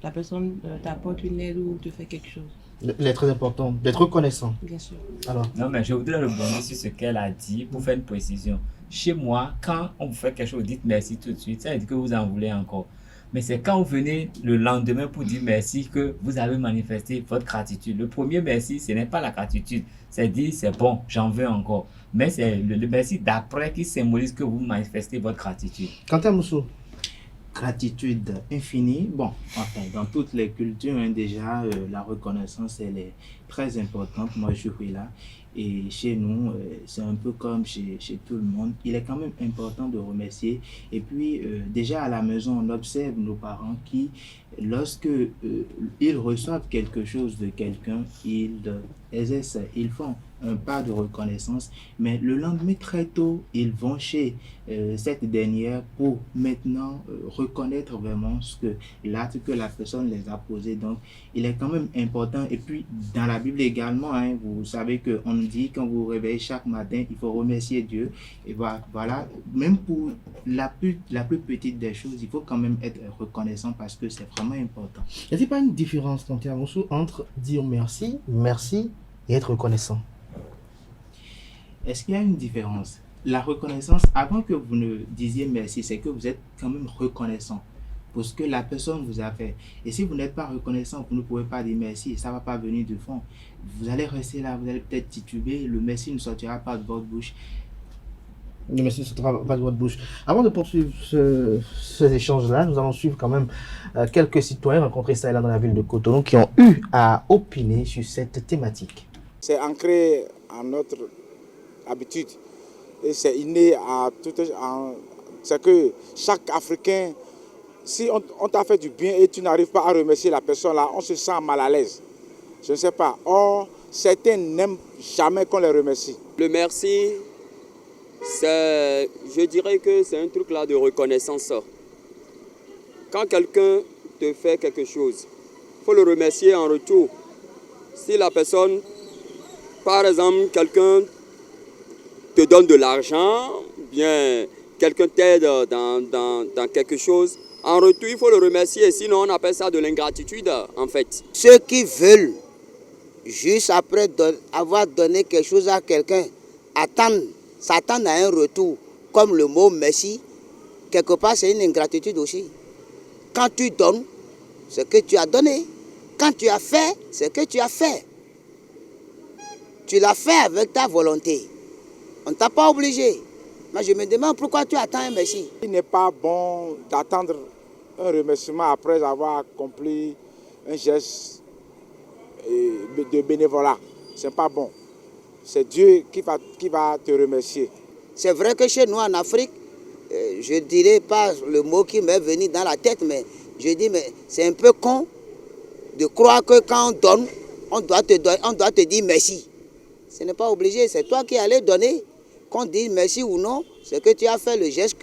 la personne t'apporte une aide ou te fait quelque chose. Il est très important d'être reconnaissant. Bien sûr. Alors. Non, mais je voudrais rebondir sur ce qu'elle a dit pour faire une précision. Chez moi, quand on vous fait quelque chose, dites merci tout de suite. Ça veut dire que vous en voulez encore. Mais c'est quand vous venez le lendemain pour dire merci que vous avez manifesté votre gratitude. Le premier merci, ce n'est pas la gratitude. C'est dire, c'est bon, j'en veux encore. Mais c'est le merci d'après qui symbolise que vous manifestez votre gratitude. Quentin Moussou? Gratitude infinie. Bon, enfin, dans toutes les cultures, déjà, la reconnaissance, elle est très importante. Moi, je suis là. Et chez nous, c'est un peu comme chez tout le monde. Il est quand même important de remercier. Et puis, déjà à la maison, on observe nos parents qui, lorsque ils reçoivent quelque chose de quelqu'un, ils font un pas de reconnaissance. Mais le lendemain, très tôt, ils vont chez cette dernière pour maintenant reconnaître vraiment l'acte que la personne les a posé. Donc, il est quand même important. Et puis, dans la Bible également, hein, vous savez qu'on nous dit quand vous vous réveillez chaque matin, il faut remercier Dieu. Et voilà, même pour la plus petite des choses, il faut quand même être reconnaissant parce que c'est vraiment important. Y a-t-il pas une différence, Quentin Moussou, entre dire merci et être reconnaissant? Est-ce qu'il y a une différence? La reconnaissance, avant que vous ne disiez merci, c'est que vous êtes quand même reconnaissant pour ce que la personne vous a fait. Et si vous n'êtes pas reconnaissant, vous ne pouvez pas dire merci, ça ne va pas venir du fond. Vous allez rester là, vous allez peut-être tituber, le merci ne sortira pas de votre bouche. Le merci ne sortira pas de votre bouche. Avant de poursuivre ces échanges-là, nous allons suivre quand même quelques citoyens rencontrés ça et là dans la ville de Cotonou qui ont eu à opiner sur cette thématique. C'est ancré en notre habitude et c'est inné à tout. C'est que chaque Africain, si on t'a fait du bien et tu n'arrives pas à remercier la personne là, on se sent mal à l'aise. Je ne sais pas. Or, certains n'aiment jamais qu'on les remercie. Le merci, je dirais que c'est un truc là de reconnaissance. Quand quelqu'un te fait quelque chose, il faut le remercier en retour. Si la personne, par exemple, quelqu'un te donne de l'argent, bien quelqu'un t'aide dans quelque chose, en retour, il faut le remercier, sinon on appelle ça de l'ingratitude en fait. Ceux qui veulent, juste après avoir donné quelque chose à quelqu'un, s'attendent à un retour, comme le mot merci, quelque part c'est une ingratitude aussi. Quand tu donnes, ce que tu as donné. Quand tu as fait, ce que tu as fait. Tu l'as fait avec ta volonté. On ne t'a pas obligé. Mais je me demande pourquoi tu attends un merci. Il n'est pas bon d'attendre un remerciement après avoir accompli un geste de bénévolat. Ce n'est pas bon. C'est Dieu qui va te remercier. C'est vrai que chez nous en Afrique, je ne dirais pas le mot qui m'est venu dans la tête, mais je dis, mais c'est un peu con de croire que quand on donne, on doit te dire merci. Ce n'est pas obligé, c'est toi qui allais donner. Qu'on dise merci ou non, c'est que tu as fait le geste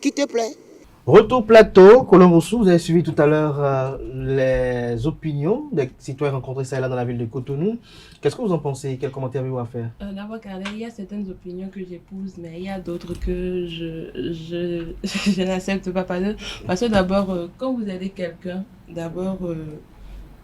qui te plaît. Retour plateau, Koulomboussou, vous avez suivi tout à l'heure les opinions des citoyens rencontrés ça et là dans la ville de Cotonou. Qu'est-ce que vous en pensez? Quel commentaire avez-vous à faire? D'abord, il y a certaines opinions que j'épouse, mais il y a d'autres que je n'accepte pas. Parce que d'abord, quand vous aidez quelqu'un, d'abord,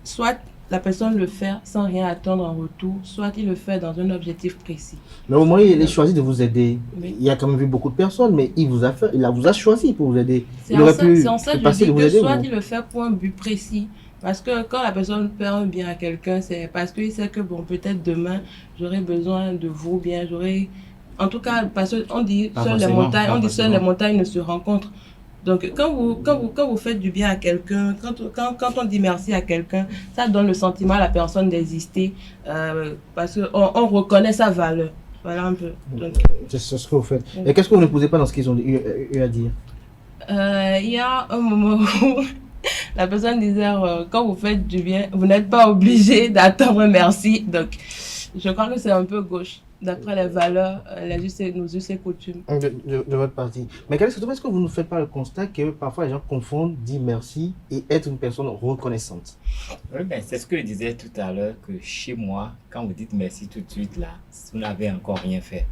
soit la personne le fait sans rien attendre en retour, soit il le fait dans un objectif précis. Mais au moins, il a choisi de vous aider. Oui. Il a quand même vu beaucoup de personnes, mais il vous a choisi pour vous aider. C'est en ça que je dis que soit il le fait pour un but précis. Parce que quand la personne fait un bien à quelqu'un, c'est parce qu'il sait que bon, peut-être demain, j'aurai besoin de vous, bien j'aurai... En tout cas, parce qu'on dit seules les montagnes ne se rencontrent. Donc, quand vous faites du bien à quelqu'un, quand on dit merci à quelqu'un, ça donne le sentiment à la personne d'exister parce qu'on reconnaît sa valeur. Voilà un peu. C'est ce que vous faites. Et qu'est-ce que vous ne posez pas dans ce qu'ils ont eu à dire? Il y a un moment où la personne disait quand vous faites du bien, vous n'êtes pas obligé d'attendre un merci. Donc, je crois que c'est un peu gauche. D'après les valeurs, nos us et coutumes. De votre parti. Mais est-ce que vous ne faites pas le constat que parfois les gens confondent dire merci et être une personne reconnaissante? Oui, ben, c'est ce que je disais tout à l'heure, que chez moi, quand vous dites merci tout de suite, là, vous n'avez encore rien fait.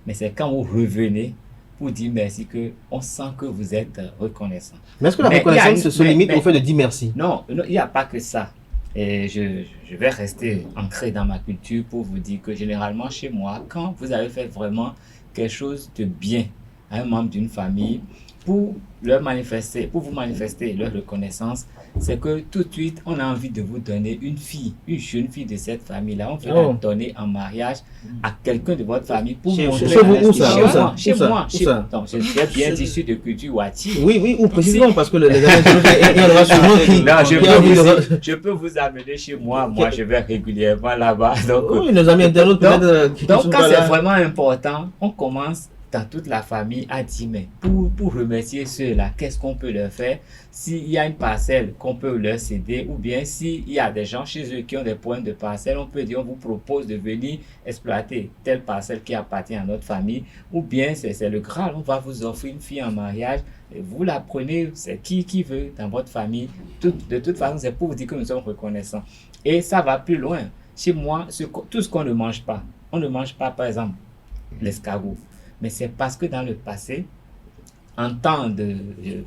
Mais c'est quand vous revenez pour dire merci qu'on sent que vous êtes reconnaissant. Mais est-ce que la reconnaissance se limite au fait de dire merci? Non, il n'y a pas que ça. Et je vais rester ancré dans ma culture pour vous dire que généralement chez moi, quand vous avez fait vraiment quelque chose de bien à un membre d'une famille, pour vous manifester leur reconnaissance, c'est que tout de suite, on a envie de vous donner une jeune fille de cette famille-là. On veut la donner en mariage à quelqu'un de votre famille pour montrer... Chez vous, où ça? Chez moi. Donc, j'ai bien dit sur de culture Wati. Oui, ou précisément, parce que les amis, il y en aura sûrement qui... Non, je peux vous amener chez moi. Moi, je vais régulièrement là-bas. Oui, nos amis internautes peut-être... Donc, quand c'est vraiment important, on commence dans toute la famille à dire, mais pour remercier ceux-là, qu'est-ce qu'on peut leur faire? S'il y a une parcelle qu'on peut leur céder, ou bien s'il y a des gens chez eux qui ont des points de parcelle, on peut dire, on vous propose de venir exploiter telle parcelle qui appartient à notre famille, ou bien c'est le Graal, on va vous offrir une fille en mariage, et vous la prenez, c'est qui veut dans votre famille. De toute façon, c'est pour vous dire que nous sommes reconnaissants. Et ça va plus loin. Chez moi, tout ce qu'on ne mange pas, on ne mange pas, par exemple, l'escargot. Mais c'est parce que dans le passé,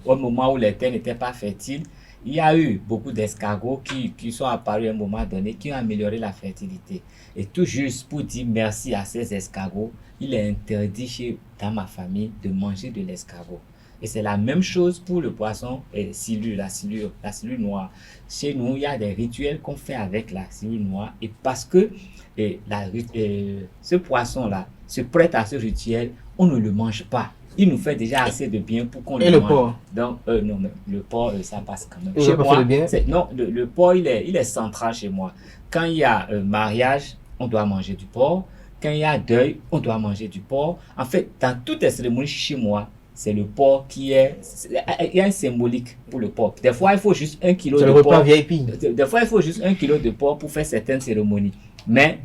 au moment où les terres n'étaient pas fertiles, il y a eu beaucoup d'escargots qui sont apparus à un moment donné, qui ont amélioré la fertilité. Et tout juste pour dire merci à ces escargots, il est interdit dans ma famille de manger de l'escargot. Et c'est la même chose pour le poisson la silure noire. Chez nous, il y a des rituels qu'on fait avec la silure noire. Et parce que ce poisson-là se prête à ce rituel, on ne le mange pas. Il nous fait déjà assez de bien pour qu'on le mange. Et le porc? Donc, non, mais le porc, ça passe quand même. Chez moi, le porc, il est central chez moi. Quand il y a mariage, on doit manger du porc. Quand il y a deuil, on doit manger du porc. En fait, dans toutes les cérémonies chez moi, c'est le porc qui est... Il y a un symbolique pour le porc. Des fois, il faut juste 1 kilo de porc. C'est le repas VIP. Des fois, il faut juste 1 kilo de porc pour faire certaines cérémonies. Mais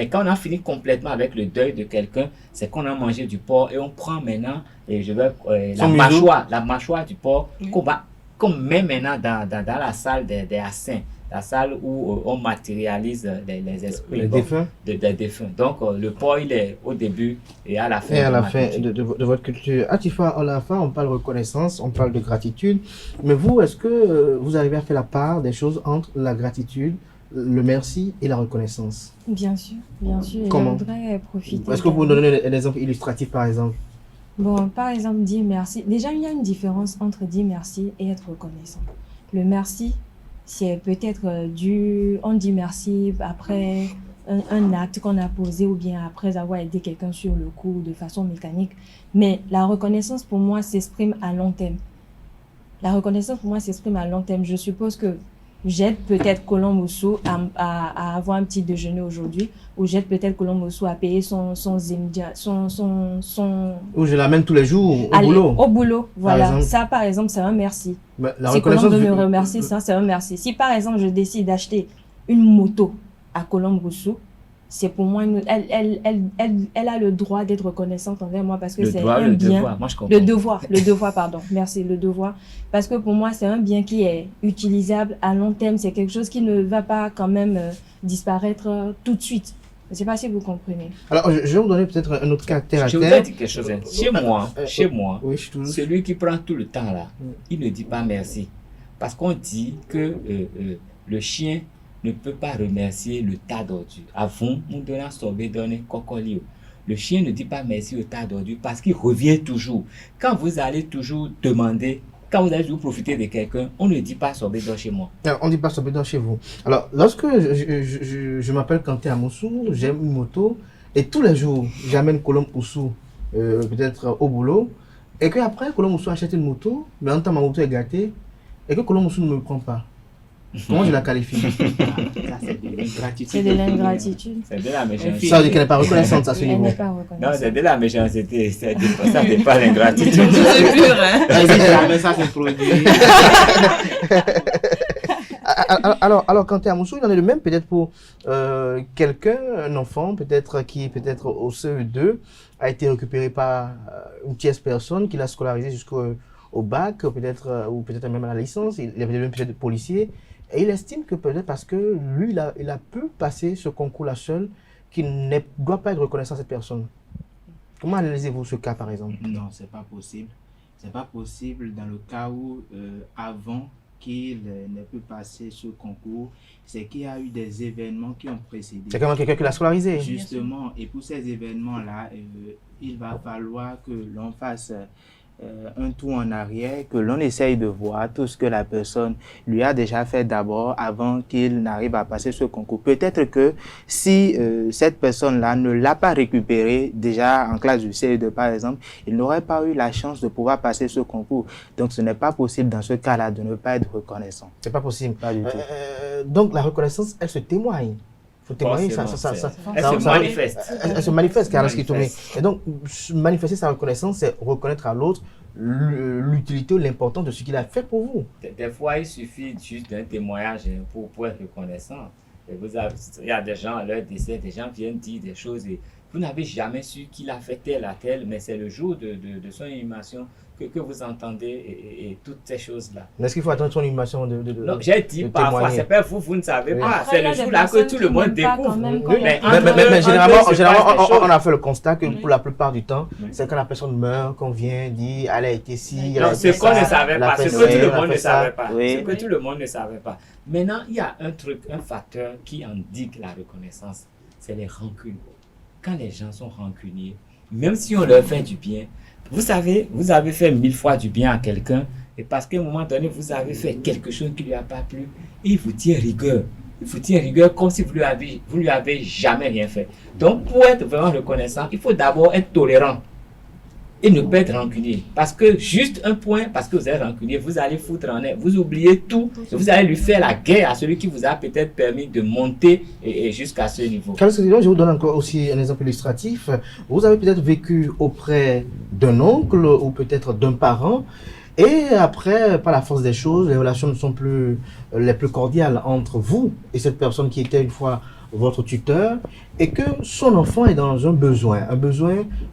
quand on a fini complètement avec le deuil de quelqu'un, c'est qu'on a mangé du porc et on prend maintenant la mâchoire du porc qu'on met maintenant dans la salle des assins, la salle où on matérialise les esprits des défunts. Donc le porc, il est au début et à la fin. Et à la fin de votre culture. Atifa, à la fin, on parle de reconnaissance, on parle de gratitude. Mais vous, est-ce que vous arrivez à faire la part des choses entre la gratitude, le merci et la reconnaissance? Bien sûr. Comment? Je voudrais profiter. Est-ce que vous nous donnez un exemple illustratif, par exemple? Bon, par exemple, dire merci. Déjà, il y a une différence entre dire merci et être reconnaissant. Le merci, c'est peut-être on dit merci après un acte qu'on a posé ou bien après avoir aidé quelqu'un sur le coup de façon mécanique. Mais la reconnaissance, pour moi, s'exprime à long terme. Je suppose que j'aide peut-être Colombe Oussou à avoir un petit déjeuner aujourd'hui, ou j'aide peut-être Colombe Oussou à payer son Ou je l'amène tous les jours au boulot. Au boulot, voilà. Ça, par exemple, c'est un merci. Si Colombe de me remercier, ça, c'est un merci. Si, par exemple, je décide d'acheter une moto à Colombe Oussou, c'est pour moi, elle a le droit d'être reconnaissante envers moi parce que c'est un bien. Moi, je comprends. Le devoir, pardon. Merci, le devoir. Parce que pour moi, c'est un bien qui est utilisable à long terme. C'est quelque chose qui ne va pas quand même disparaître tout de suite. Je ne sais pas si vous comprenez. Alors, je vais vous donner peut-être un autre caractère. Je voudrais dire quelque chose. Chez moi, celui qui prend tout le temps là, il ne dit pas merci. Parce qu'on dit que le chien ne peut pas remercier le tas d'ordures. Avant, on donne un sorbet, donne cocolio. Le chien ne dit pas merci au tas d'ordures parce qu'il revient toujours. Quand vous allez toujours demander, quand vous allez toujours profiter de quelqu'un, on ne dit pas sorbet d'or chez moi. Alors, on ne dit pas sorbet d'or chez vous. Alors, lorsque je m'appelle Kanté Amoussou, j'aime une moto et tous les jours, j'amène Colombe Oussou peut-être au boulot et qu'après, Colombe Oussou achète une moto, mais en temps ma moto est gâtée et que Colombe Oussou ne me prend pas. Comment je la qualifie? Ça, c'est de l'ingratitude. C'est de l'ingratitude. C'est de la méchanceté. Ça veut dire qu'elle n'est pas reconnaissante à ce niveau. Elle n'est pas reconnaissante. Non, c'est de la méchanceté. Ça n'est pas l'ingratitude. C'est pur, hein. Jamais ça se produit. Alors, Kanté Amoussou, il en est le même peut-être pour quelqu'un, un enfant peut-être qui peut-être au CE2 a été récupéré par une tierce personne qui l'a scolarisé jusqu'au bac, peut-être ou peut-être même à la licence. Il avait même peut-être policier et il estime que peut-être parce que lui il a pu passer ce concours-là seul, qu'il ne doit pas être reconnaissant à cette personne. Comment analysez-vous ce cas par exemple? Non, c'est pas possible. C'est pas possible dans le cas où avant qu'il n'ait pu passer ce concours, c'est qu'il y a eu des événements qui ont précédé. C'est quand même quelqu'un qui l'a scolarisé. Justement, et pour ces événements-là, il va falloir que l'on fasse un tour en arrière, que l'on essaye de voir tout ce que la personne lui a déjà fait d'abord avant qu'il n'arrive à passer ce concours. Peut-être que si cette personne-là ne l'a pas récupéré déjà en classe du CE2 par exemple, il n'aurait pas eu la chance de pouvoir passer ce concours. Donc ce n'est pas possible dans ce cas-là de ne pas être reconnaissant. C'est pas possible. Pas du tout. Donc la reconnaissance, elle se témoigne. Il faut témoigner, elle se manifeste. Elle se manifeste, car et donc, manifester sa reconnaissance, c'est reconnaître à l'autre l'utilité ou l'importance de ce qu'il a fait pour vous. Des fois, il suffit juste d'un témoignage pour être reconnaissant. Il y a des gens à leur décès, des gens viennent dire des choses et vous n'avez jamais su qu'il a fait tel à tel, mais c'est le jour de son inhumation que vous entendez et toutes ces choses-là. Mais est-ce qu'il faut attendre son inhumation Non, j'ai dit parfois, c'est pas vous ne savez pas. C'est le jour-là que tout le monde découvre. Mais généralement, on a fait le constat que pour la plupart du temps, c'est quand la personne meurt qu'on vient dire elle a été ci, elle a été ça. Ce qu'on ne savait pas, ce que tout le monde ne savait pas. Ce que tout le monde ne savait pas. Maintenant, il y a un facteur qui indique la reconnaissance, c'est les rancunes. Quand les gens sont rancuniers, même si on leur fait du bien, vous savez, vous avez fait 1000 fois du bien à quelqu'un et parce qu'à un moment donné, vous avez fait quelque chose qui ne lui a pas plu, il vous tient rigueur. Il vous tient rigueur comme si vous lui avez jamais rien fait. Donc, pour être vraiment reconnaissant, il faut d'abord être tolérant et ne pas être rancunier. Parce que juste un point, parce que vous êtes rancunier, vous allez foutre en l'air, vous oubliez tout, et vous allez lui faire la guerre à celui qui vous a peut-être permis de monter et jusqu'à ce niveau. Je vous donne encore aussi un exemple illustratif. Vous avez peut-être vécu auprès d'un oncle ou peut-être d'un parent, et après, par la force des choses, les relations ne sont plus les plus cordiales entre vous et cette personne qui était une fois votre tuteur, et que son enfant est dans un besoin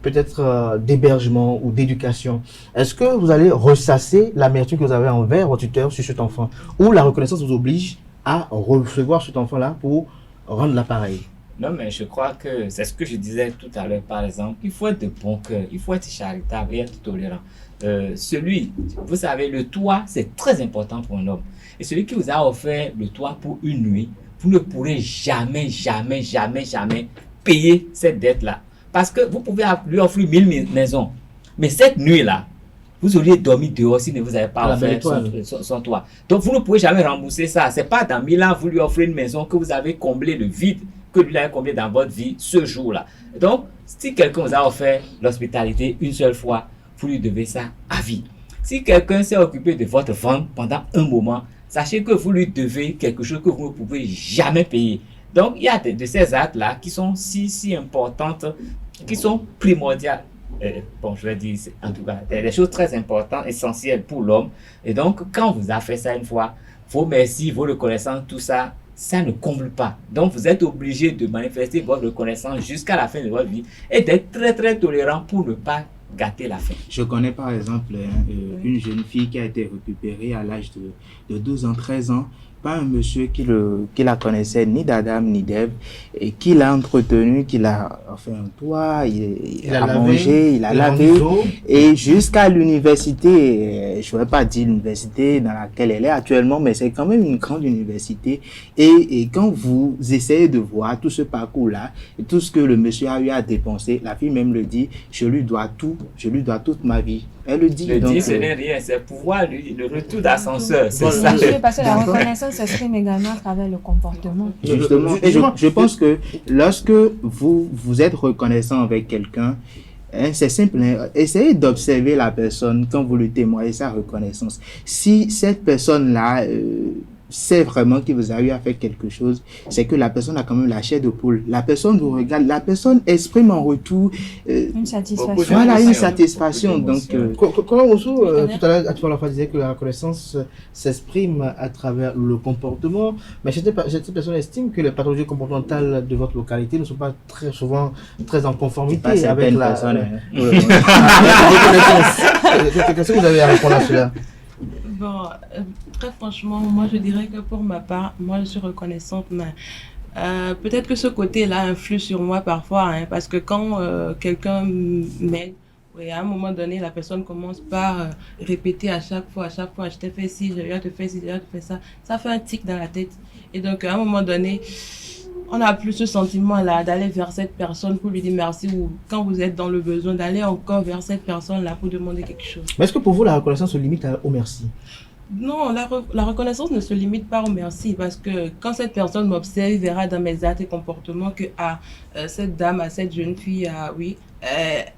peut-être d'hébergement ou d'éducation. Est-ce que vous allez ressasser l'amertume que vous avez envers votre tuteur sur cet enfant, ou la reconnaissance vous oblige à recevoir cet enfant-là pour rendre l'appareil? Non, mais je crois que c'est ce que je disais tout à l'heure, par exemple. Il faut être de bon cœur, il faut être charitable et être tolérant. Vous savez, le toit, c'est très important pour un homme. Et celui qui vous a offert le toit pour une nuit, vous ne pourrez jamais payer cette dette-là. Parce que vous pouvez lui offrir 1000 maisons. Mais cette nuit-là, vous auriez dormi dehors si ne vous avez pas offert son toit. Donc vous ne pouvez jamais rembourser ça. Ce n'est pas dans 1000 ans, vous lui offrez une maison que vous avez comblé le vide que lui a comblé dans votre vie ce jour-là. Donc, si quelqu'un vous a offert l'hospitalité une seule fois, vous lui devez ça à vie. Si quelqu'un s'est occupé de votre vente pendant un moment, sachez que vous lui devez quelque chose que vous ne pouvez jamais payer. Donc, il y a de ces actes-là qui sont si importantes, qui sont primordiales. Je vais dire, en tout cas, des choses très importantes, essentielles pour l'homme. Et donc, quand vous avez fait ça une fois, vos merci, vos reconnaissances, tout ça, ça ne comble pas. Donc, vous êtes obligé de manifester votre reconnaissance jusqu'à la fin de votre vie et d'être très tolérant pour ne pas gâter la fin. Je connais par exemple une jeune fille qui a été récupérée à l'âge de 12 ans, 13 ans, par un monsieur qui la connaissait ni d'Adam ni d'Ève, et qui l'a entretenu, qui l'a fait un toit, il a mangé, il a lavé, et jusqu'à l'université, je ne vais pas dire l'université dans laquelle elle est actuellement, mais c'est quand même une grande université, et quand vous essayez de voir tout ce parcours-là, et tout ce que le monsieur a eu à dépenser, la fille même le dit, je lui dois toute ma vie. Elle le dit. Ce n'est rien, c'est pouvoir le retour d'ascenseur. C'est ça. Parce que la reconnaissance s'exprime également à travers le comportement. Justement. Et je pense que lorsque vous êtes reconnaissant avec quelqu'un, c'est simple, essayez d'observer la personne quand vous lui témoignez sa reconnaissance. Si cette personne-là sait vraiment qu'il vous a eu à faire quelque chose, c'est que la personne a quand même la chair de poule. La personne vous regarde, la personne exprime en retour une satisfaction. Voilà, une satisfaction. Donc, comment Moussou, tout à l'heure, tu disais que la reconnaissance s'exprime à travers le comportement, mais cette personne estime que les pathologies comportementales de votre localité ne sont pas très souvent très en conformité avec la reconnaissance. Qu'est-ce que vous avez à répondre à cela? Bon, très franchement, moi je dirais que pour ma part, moi je suis reconnaissante, mais peut-être que ce côté-là influe sur moi parfois, hein, parce que quand quelqu'un m'aide, à un moment donné, la personne commence par répéter à chaque fois, je t'ai fait ci, je viens te faire ci, je viens te faire ça, ça fait un tic dans la tête. Et donc à un moment donné, on n'a plus ce sentiment-là d'aller vers cette personne pour lui dire merci, ou quand vous êtes dans le besoin d'aller encore vers cette personne-là pour demander quelque chose. Mais est-ce que pour vous, la reconnaissance se limite au merci? Non, la reconnaissance ne se limite pas au merci, parce que quand cette personne m'observe, il verra dans mes actes et comportements que cette dame, cette jeune fille, oui,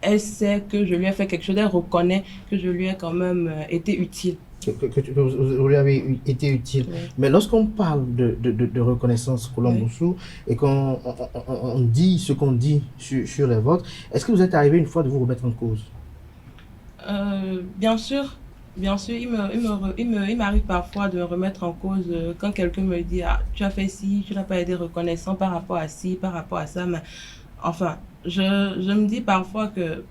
elle sait que je lui ai fait quelque chose, elle reconnaît que je lui ai quand même été utile. Que vous lui avez été utile. Oui. Mais lorsqu'on parle de reconnaissance, Colombe Moussou, et qu'on on dit ce qu'on dit sur les vôtres, est-ce que vous êtes arrivé une fois de vous remettre en cause? Bien sûr, il m'arrive parfois de me remettre en cause quand quelqu'un me dit tu as fait ci, tu n'as pas été reconnaissant par rapport à ci, par rapport à ça, mais enfin, je me dis parfois que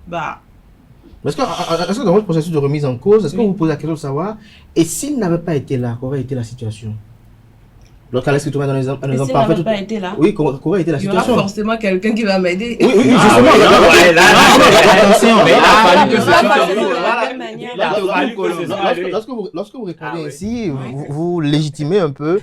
est-ce que dans votre processus de remise en cause, est-ce que vous posez la question de savoir, et s'il n'avait pas été là, qu'aurait été la situation? Donc, est-ce que tu vas donner un exemple parfait? S'il n'avait pas été là, oui, qu'aurait été la situation? Il y aura forcément quelqu'un qui va m'aider. Oui, justement. Lorsque vous répondez ainsi, vous légitimez un peu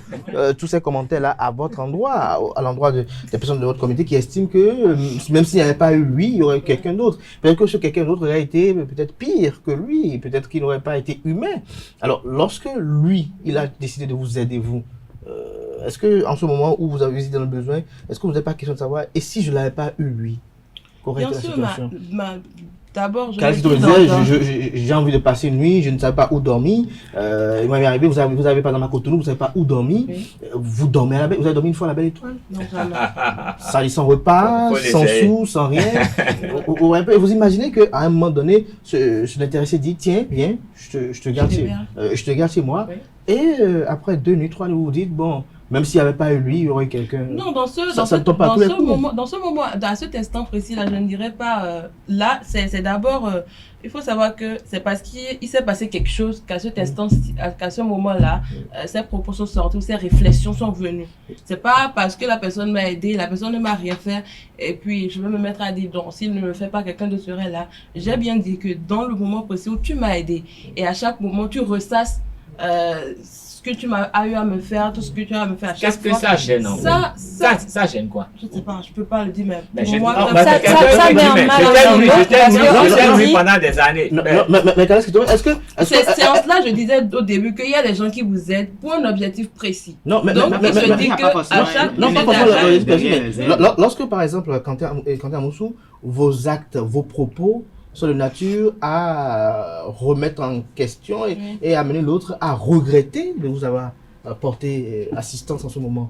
tous ces commentaires-là à votre endroit, à l'endroit des personnes de votre communauté qui estiment que même s'il n'y avait pas eu lui, il y aurait eu quelqu'un d'autre. Peut-être que ce quelqu'un d'autre aurait été peut-être pire que lui, peut-être qu'il n'aurait pas été humain. Alors, lorsque lui, il a décidé de vous aider, vous, est-ce que en ce moment où vous avez visité dans le besoin, est-ce que vous n'avez pas question de savoir, et si je ne l'avais pas eu lui, qu'aurait été la situation? D'abord, j'ai envie de passer une nuit, je ne savais pas où dormir. Il m'est arrivé, vous avez pas dans ma Cotonou, vous ne savez pas où dormir. Vous dormez à la vous avez dormi une fois à la Belle Étoile? Non, jamais. Sans repas, sans sous, sans rien. Vous imaginez qu'à un moment donné, ce intéressé dit tiens, viens, je te garde chez moi. Oui. Et après 2 nuits, 3 nuits, vous vous dites bon, même s'il n'y avait pas eu lui, il y aurait quelqu'un. Non, dans cet instant précis, là, je ne dirais pas. Là, c'est d'abord, il faut savoir que c'est parce qu'il s'est passé quelque chose qu'à cet instant, qu'à ce moment-là, ces propos sont sortis, ces réflexions sont venues. C'est pas parce que la personne m'a aidé, la personne ne m'a rien fait, et puis je vais me mettre à dire, donc s'il ne me fait pas, quelqu'un d'autre serait là. J'ai bien dit que dans le moment précis où tu m'as aidé, et à chaque moment, tu ressasses ce que tu as eu à me faire, tout ce que tu as à me faire à chaque fois. Qu'est-ce que ça gêne en fait? Ça gêne quoi? Je ne sais pas, je ne peux pas le dire, mais pour moi, ça met en mal je t'ai vu pendant des années. Mais est-ce que... Cette séance-là, je disais au début qu'il y a des gens qui vous aident pour un objectif précis. Non, mais donc, il se dit qu'à chaque... Non, pas forcément. Lorsque, par exemple, quand tu es à Moussou, vos actes, vos propos sont de nature à remettre en question et amener l'autre à regretter de vous avoir apporté assistance en ce moment.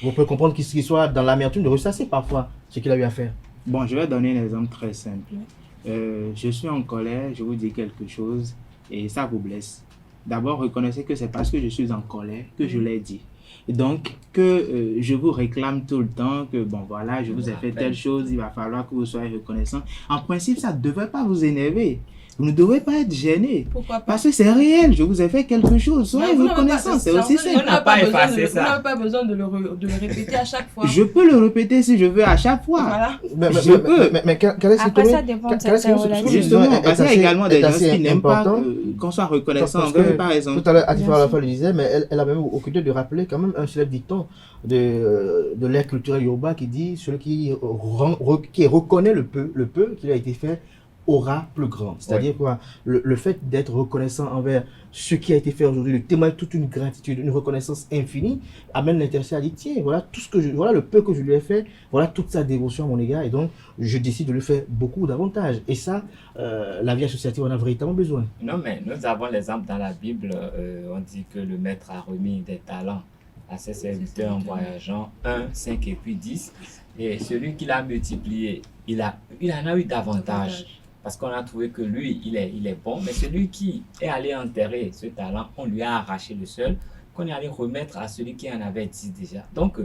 Vous pouvez comprendre qu'il soit dans l'amertume de ressasser parfois ce qu'il a eu à faire. Bon, je vais donner un exemple très simple. Je suis en colère, je vous dis quelque chose et ça vous blesse. D'abord, reconnaissez que c'est parce que je suis en colère que je l'ai dit. Et donc, que je vous réclame tout le temps que, bon, voilà, je vous ai fait telle chose, il va falloir que vous soyez reconnaissant. En principe, ça ne devrait pas vous énerver. Vous ne devez pas être gêné. Pourquoi pas? Parce que c'est réel, je vous ai fait quelque chose. Soyez reconnaissant, c'est aussi simple. On n'a pas besoin de le répéter à chaque fois. Je peux le répéter si je veux à chaque fois. Voilà. Je peux. Mais après, ça dépend de certaines relations. Justement, parce qu'il y a également des gens qui n'aiment pas qu'on soit reconnaissant envers, par exemple. Tout à l'heure, Atifa Alafa le disait, mais elle a même occupé de rappeler quand même un célèbre dicton de l'ère culturelle Yoruba qui dit celui qui reconnaît le peu qu'il a été fait aura plus grand. C'est-à-dire quoi, le fait d'être reconnaissant envers ce qui a été fait aujourd'hui, le témoigne toute une gratitude, une reconnaissance infinie, amène l'intéressé à dire tiens, voilà tout ce que voilà le peu que je lui ai fait, voilà toute sa dévotion à mon égard, et donc je décide de lui faire beaucoup davantage. Et ça, la vie associative en a véritablement besoin. Non, mais nous avons l'exemple dans la Bible, on dit que le maître a remis des talents à ses serviteurs en voyageant, 1, 5 et puis 10, et celui qui l'a multiplié, il en a eu davantage. Parce qu'on a trouvé que lui, il est bon, mais celui qui est allé enterrer ce talent, on lui a arraché le seul, qu'on est allé remettre à celui qui en avait 10 déjà. Donc,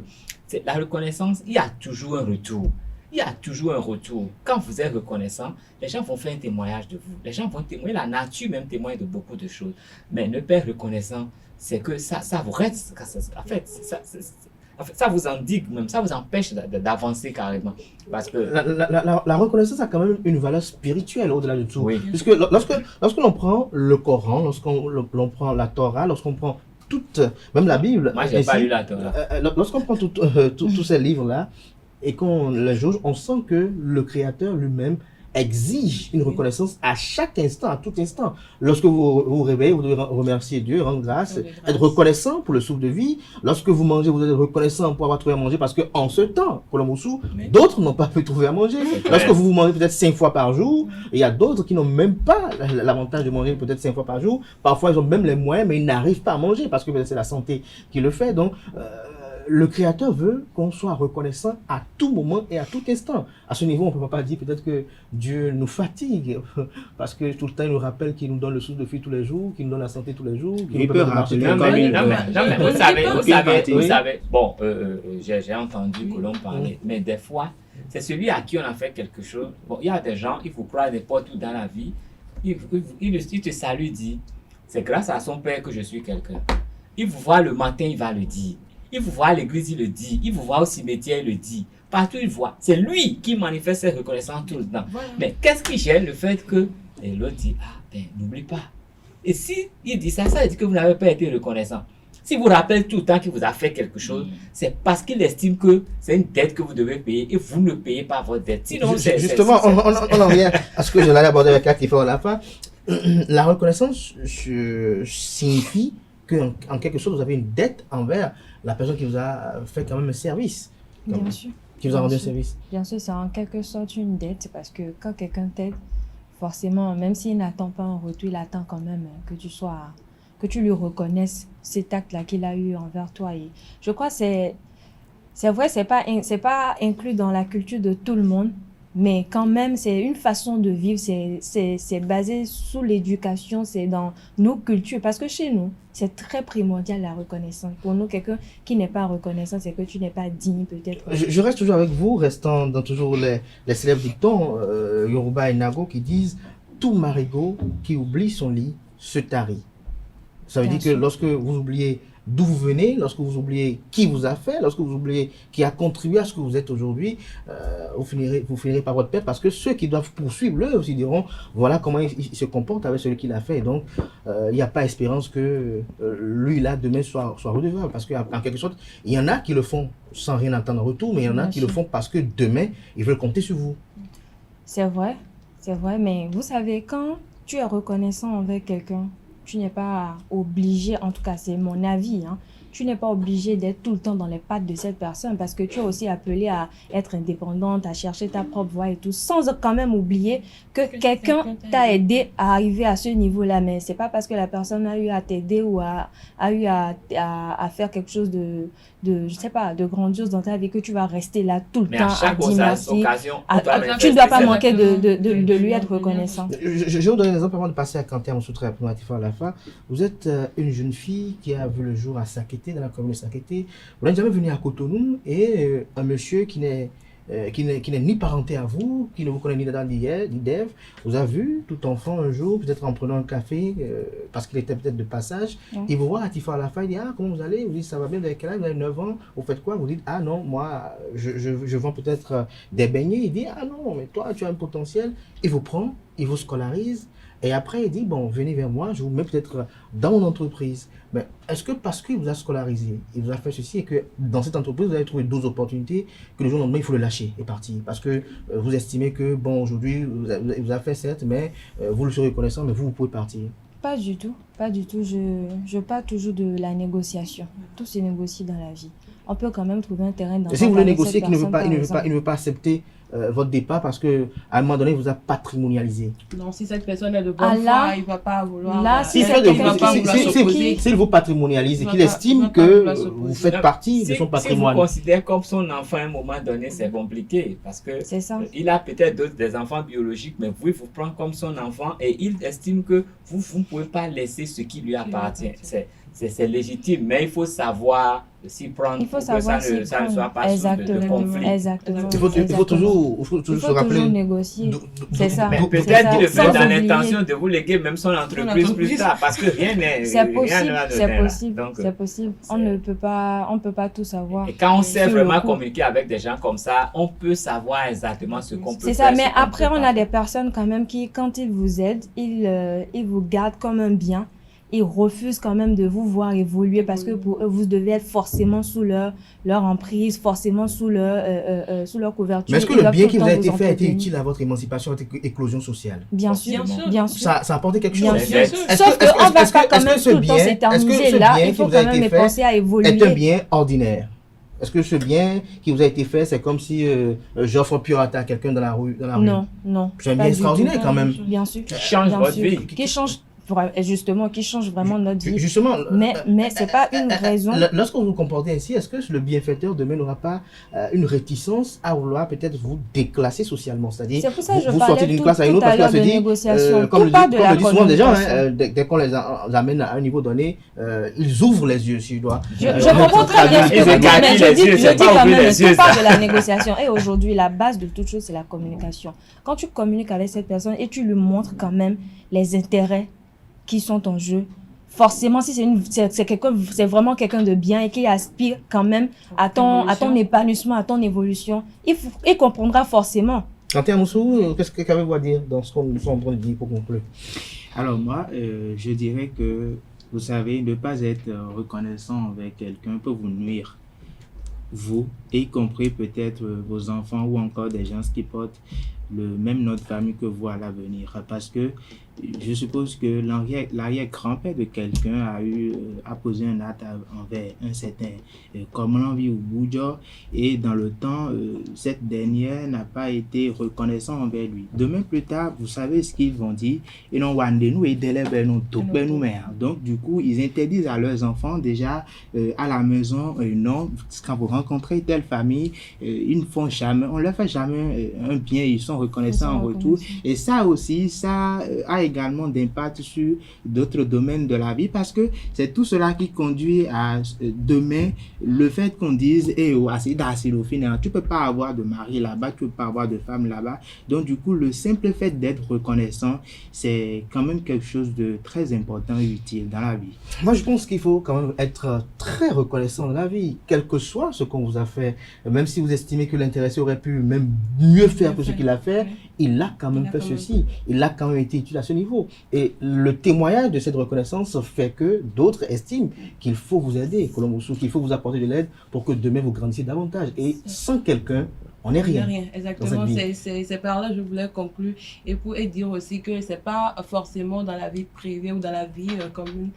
la reconnaissance, il y a toujours un retour. Il y a toujours un retour. Quand vous êtes reconnaissant, les gens vont faire un témoignage de vous. Les gens vont témoigner, la nature même témoigne de beaucoup de choses. Mais ne pas être reconnaissant, c'est que ça vous reste. En fait, ça vous indique même, ça vous empêche d'avancer carrément. Parce que la reconnaissance a quand même une valeur spirituelle au-delà de tout. Oui. Puisque lorsque l'on prend le Coran, lorsqu'on prend la Torah, lorsqu'on prend même la Bible. Moi, j'ai pas lu la Torah. Lorsqu'on prend tous ces livres-là et qu'on les juge, on sent que le Créateur lui-même exige une reconnaissance à chaque instant, à tout instant. Lorsque vous vous réveillez, vous devez remercier Dieu, rendre grâce, être reconnaissant pour le souffle de vie. Lorsque vous mangez, vous êtes reconnaissant pour avoir trouvé à manger, parce qu'en ce temps, Colomoussou, d'autres n'ont pas pu trouver à manger. Lorsque vous mangez peut-être 5 fois par jour, il y a d'autres qui n'ont même pas l'avantage de manger peut-être 5 fois par jour. Parfois, ils ont même les moyens, mais ils n'arrivent pas à manger, parce que peut-être c'est la santé qui le fait. Donc, le Créateur veut qu'on soit reconnaissant à tout moment et à tout instant. À ce niveau, on ne peut pas dire peut-être que Dieu nous fatigue, parce que tout le temps, il nous rappelle qu'il nous donne le souffle de vie tous les jours, qu'il nous donne la santé tous les jours. Il peut rappeler comme vous savez, bon, j'ai entendu Colombe parler, mais des fois, c'est celui à qui on a fait quelque chose. Bon, il y a des gens, il faut croire n'importe où dans la vie, il te salue, dit, c'est grâce à son père que je suis quelqu'un. Il vous voit le matin, il va le dire. Il vous voit à l'église, il le dit. Il vous voit au cimetière, il le dit. Partout, il voit. C'est lui qui manifeste cette reconnaissance tout le temps. Voilà. Mais qu'est-ce qui gêne le fait que l'autre dit, n'oublie pas. Et si il dit ça, ça veut dire que vous n'avez pas été reconnaissant. Si vous rappelez tout le temps qu'il vous a fait quelque chose, c'est parce qu'il estime que c'est une dette que vous devez payer et vous ne payez pas votre dette. Sinon, justement, on en revient à ce que je l'avais abordé avec Atifa Alafa. La reconnaissance signifie qu'en quelque sorte, vous avez une dette envers la personne qui vous a fait quand même un service. Bien sûr. Qui vous a rendu un service. Bien sûr, c'est en quelque sorte une dette, parce que quand quelqu'un t'aide, forcément, même s'il n'attend pas un retour, il attend quand même que tu lui reconnaisses cet acte-là qu'il a eu envers toi. Et je crois que c'est vrai, c'est pas inclus dans la culture de tout le monde, mais quand même, c'est une façon de vivre, c'est basé sous l'éducation, c'est dans nos cultures. Parce que chez nous, c'est très primordial la reconnaissance. Pour nous, quelqu'un qui n'est pas reconnaissant, c'est que tu n'es pas digne peut-être. Je reste toujours avec vous, restant dans toujours les célèbres dictons, Yoruba et Nago, qui disent « Tout marigot qui oublie son lit se tarit ». Ça veut dire que lorsque vous oubliez d'où vous venez, lorsque vous oubliez qui vous a fait, lorsque vous oubliez qui a contribué à ce que vous êtes aujourd'hui, vous finirez par votre perte, parce que ceux qui doivent poursuivre l'œuvre se diront voilà comment il se comporte avec celui qui l'a fait. Et donc, il n'y a pas espérance que lui, là, demain, soit redevable. Parce qu'en quelque sorte, il y en a qui le font sans rien attendre en retour, mais il y en a qui le font parce que demain, ils veulent compter sur vous. C'est vrai, mais vous savez, quand tu es reconnaissant envers quelqu'un, tu n'es pas obligé, en tout cas c'est mon avis, tu n'es pas obligé d'être tout le temps dans les pattes de cette personne, parce que tu es aussi appelé à être indépendante, à chercher ta propre voie et tout, sans quand même oublier que quelqu'un t'a aidé à arriver à ce niveau-là. Mais c'est pas parce que la personne a eu à t'aider ou a eu à faire quelque chose de je sais pas, de grandiose dans ta vie, que tu vas rester là tout le temps à dire merci. Tu ne dois pas manquer de lui être reconnaissant. Je vais vous donner un exemple avant de passer à Kanté Moussoutra pour Atifa Alafa. Alpha. Vous êtes une jeune fille qui a vu le jour à Sakété, dans la commune de Sakété. Vous n'êtes jamais venu à Cotonou et un monsieur qui n'est ni parenté à vous, qui ne vous connaît ni d'Adam ni d'Ève, vous a vu tout enfant un jour, peut-être en prenant un café, parce qu'il était peut-être de passage, il vous voit à Tifa Alpha, il dit ah comment vous allez, vous dites ça va bien, vous avez quel âge, vous avez 9 ans, vous faites quoi, vous dites ah non, moi je vends peut-être des beignets, il dit ah non, mais toi tu as un potentiel, il vous prend, il vous scolarise, et après il dit bon venez vers moi, je vous mets peut-être dans mon entreprise. Mais est-ce que parce qu'il vous a scolarisé, il vous a fait ceci et que dans cette entreprise vous avez trouvé d'autres opportunités que le jour au lendemain il faut le lâcher et partir parce que vous estimez que bon aujourd'hui il vous a fait certes mais vous le serez reconnaissant mais vous pouvez partir? Pas du tout, pas du tout. Je parle toujours de la négociation. Tout se négocie dans la vie. On peut quand même trouver un terrain d'entente. Et si vous voulez négocier qu'il ne veut pas accepter votre départ parce qu'à un moment donné, il vous a patrimonialisé. Non, si cette personne est de bonne foi, il ne va pas vouloir... Là, s'il vous patrimonialise et qu'il estime que vous faites partie de son patrimoine. Si vous considérez comme son enfant à un moment donné, c'est compliqué parce que il a peut-être des enfants biologiques, mais vous, il vous prend comme son enfant et il estime que vous ne pouvez pas laisser ce qui lui appartient. C'est légitime, mais il faut savoir s'y prendre pour que ça ne soit pas de conflit. Exactement. Il faut toujours se rappeler. Négocier. C'est ça. Mais peut-être qu'il le fait dans l'intention de vous léguer même son entreprise plus tard, parce que rien n'est... C'est possible. On ne peut pas tout savoir. Et quand on sait vraiment communiquer avec des gens comme ça, on peut savoir exactement ce qu'on peut faire. C'est ça, mais après on a des personnes quand même qui, quand ils vous aident, ils vous gardent comme un bien. Ils refusent quand même de vous voir évoluer parce que pour eux, vous devez être forcément sous leur emprise, forcément sous leur couverture. Mais est-ce que le bien qui vous a été fait a été utile à votre émancipation, à votre éclosion sociale? Bien sûr. Ça a apporté quelque chose. Sauf qu'on ne va pas quand même tout le temps s'éterniser là. Il faut quand même penser à évoluer. Est un bien ordinaire? Est-ce que ce bien qui vous a été fait, c'est comme si j'offre Purata à quelqu'un dans la rue? Non. C'est un bien extraordinaire quand même. Bien sûr. Qui change votre vie. Qui change vraiment notre vie. Justement, mais c'est pas une raison. Lorsque vous vous comportez ainsi, est-ce que le bienfaiteur demain n'aura pas une réticence à vouloir peut-être vous déclasser socialement? C'est-à-dire, vous sortez d'une classe à une autre parce qu'il se dit, comme le disent souvent des gens, dès qu'on les amène à un niveau donné, ils ouvrent les yeux, si je dois. Je comprends très bien ce que vous dites, mais je dis quand même, il faut pas de la négociation. Et aujourd'hui, la base de toute chose, c'est la communication. Quand tu communiques avec cette personne et tu lui montres quand même les intérêts qui sont en jeu, forcément si c'est vraiment quelqu'un de bien et qui aspire quand même à ton épanouissement, à ton évolution, il comprendra forcément. Quentin Moussou, qu'est-ce que qu'avez-vous à dire dans ce qu'on nous sommes en train de dire pour conclure? Alors moi, je dirais que, vous savez, ne pas être reconnaissant avec quelqu'un peut vous nuire, vous, y compris peut-être vos enfants ou encore des gens qui portent le même nom de famille que vous à l'avenir, parce que je suppose que l'arrière-grand-père de quelqu'un a posé un acte envers un certain Komlanvi ou Boudjo, et dans le temps, cette dernière n'a pas été reconnaissante envers lui. Demain plus tard, vous savez ce qu'ils vont dire, ils n'ont pas de nous et donc du coup, ils interdisent à leurs enfants déjà à la maison, non, quand vous rencontrez telle famille, ils ne font jamais, on ne leur fait jamais un bien, ils sont reconnaissants en retour, et ça aussi, ça a également d'impact sur d'autres domaines de la vie, parce que c'est tout cela qui conduit à demain le fait qu'on dise tu peux pas avoir de mari là-bas, tu peux pas avoir de femme là-bas. Donc du coup, le simple fait d'être reconnaissant, c'est quand même quelque chose de très important et utile dans la vie. Moi je pense qu'il faut quand même être très reconnaissant dans la vie, quel que soit ce qu'on vous a fait, même si vous estimez que l'intéressé aurait pu même mieux faire que ce qu'il a fait, il a quand même fait ceci, il a quand même été utile à ce niveau. Et le témoignage de cette reconnaissance fait que d'autres estiment qu'il faut vous aider, qu'il faut vous apporter de l'aide pour que demain vous grandissiez davantage. Et sans quelqu'un, on n'est rien. Exactement, c'est par là que je voulais conclure et dire aussi que c'est pas forcément dans la vie privée ou dans la vie commune,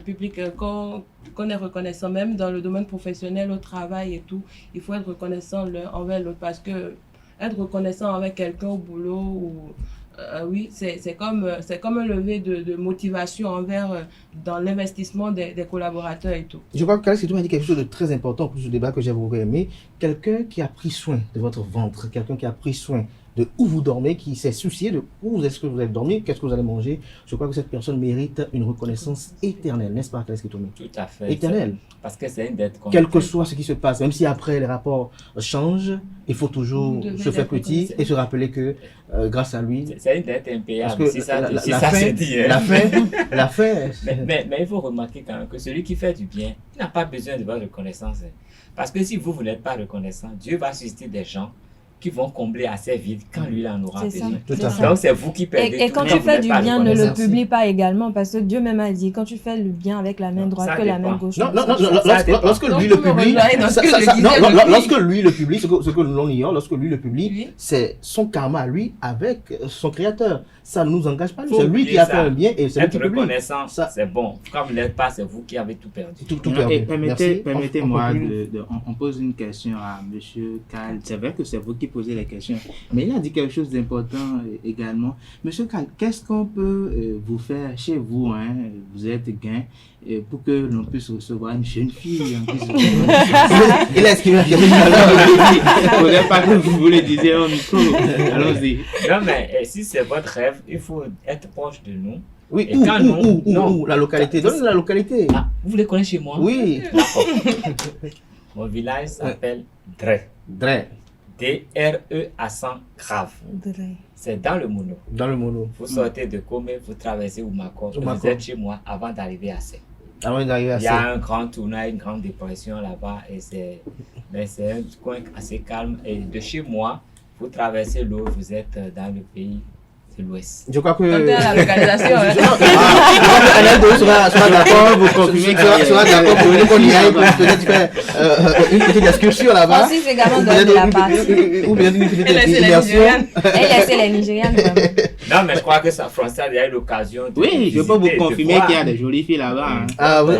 publique qu'on est reconnaissant, même dans le domaine professionnel, au travail et tout. Il faut être reconnaissant l'un envers l'autre, parce que être reconnaissant avec quelqu'un au boulot ou oui, c'est comme un levier de motivation envers dans l'investissement des collaborateurs et tout. Je crois que Kalex a dit quelque chose de très important pour ce débat que j'ai beaucoup aimé. Quelqu'un qui a pris soin de votre ventre, quelqu'un qui a pris soin de où vous dormez, qui s'est soucié de où est-ce que vous allez dormir, qu'est-ce que vous allez manger. Je crois que cette personne mérite une reconnaissance éternelle, n'est-ce pas, Carles Esquitome? Tout à fait. Éternelle. Parce que c'est une dette qu'on... Quel que soit ce qui se passe, même si après les rapports changent, il faut toujours se faire petit et se rappeler que grâce à lui... C'est une dette impayable, parce que ça se dit. La fin... Mais il faut remarquer quand même que celui qui fait du bien n'a pas besoin de votre reconnaissance. Parce que si vous n'êtes pas reconnaissant, Dieu va susciter des gens qui vont combler assez vite quand lui en aura besoin. Donc c'est vous qui perdez. Et quand tu fais du bien, ne le publie pas également, parce que Dieu même a dit, quand tu fais le bien avec la main droite que la main gauche. Non, lorsque lui le publie, lorsque lui le publie, ce que l'on ignore, lorsque lui le publie, c'est son karma, lui, avec son créateur. Ça ne nous engage pas, c'est lui qui a fait un bien et c'est lui qui publie. Être reconnaissant, c'est bon. Quand vous n'êtes pas, c'est vous qui avez tout perdu. Tout perdu. Permettez-moi, on pose une question à M. Carles. C'est vrai que c'est vous qui posez les questions, mais il a dit quelque chose d'important également. Monsieur Carles, qu'est-ce qu'on peut vous faire chez vous, hein? Vous êtes gain, pour que l'on puisse recevoir une jeune fille en plus. Il a esquivé. Il ne faudrait pas que vous le disiez au micro. Allons-y. Non, mais si c'est votre rêve, il faut être proche de nous. Oui, où la localité. Donne la localité. Ah, vous voulez connaître chez moi? Oui. D'accord. Mon village s'appelle Dre. Dre. D-R-E accent grave. C'est dans le Mono. Dans le Mono. Vous sortez de Comé, vous traversez Oumakor. Vous êtes chez moi avant d'arriver à Sey. Avant d'arriver à Sey. Il y a un grand tournoi, une grande dépression là-bas et c'est un coin assez calme. Et de chez moi, vous traversez l'eau, vous êtes dans le pays de l'Ouest. Je crois que... la localisation. Aneldo sera d'accord, vous confirmez qu'il sera d'accord pour venir qu'on y aille, peut-être faire une petite excursion là-bas. Francis également donne de la partie. Ou bien une petite immersion. Elle est nigériane. Non, mais je crois que ça, Francis a eu l'occasion de... Oui, je peux vous confirmer qu'il y a des jolies filles là-bas. Ah oui.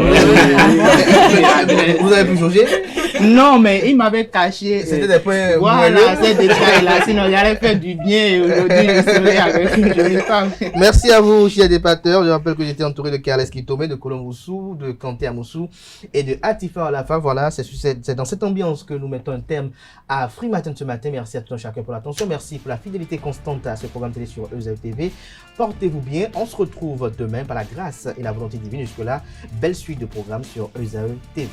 Vous avez pu juger? Non, mais il m'avait caché. C'était des points. Voilà, ces détails-là. Sinon, j'allais faire du bien aujourd'hui. Je serais avec une jolie femme. Merci à vous, chers débatteurs. Je rappelle que j'étais entouré de Carles Esquitome, de Colombousou, de Kanté Amoussou et de Atifa Alafa. Voilà, c'est dans cette ambiance que nous mettons un terme à Free Matin ce matin. Merci à tout un chacun pour l'attention. Merci pour la fidélité constante à ce programme télé sur EZAE TV. Portez-vous bien. On se retrouve demain par la grâce et la volonté divine. Jusque-là, belle suite de programmes sur EZAE TV.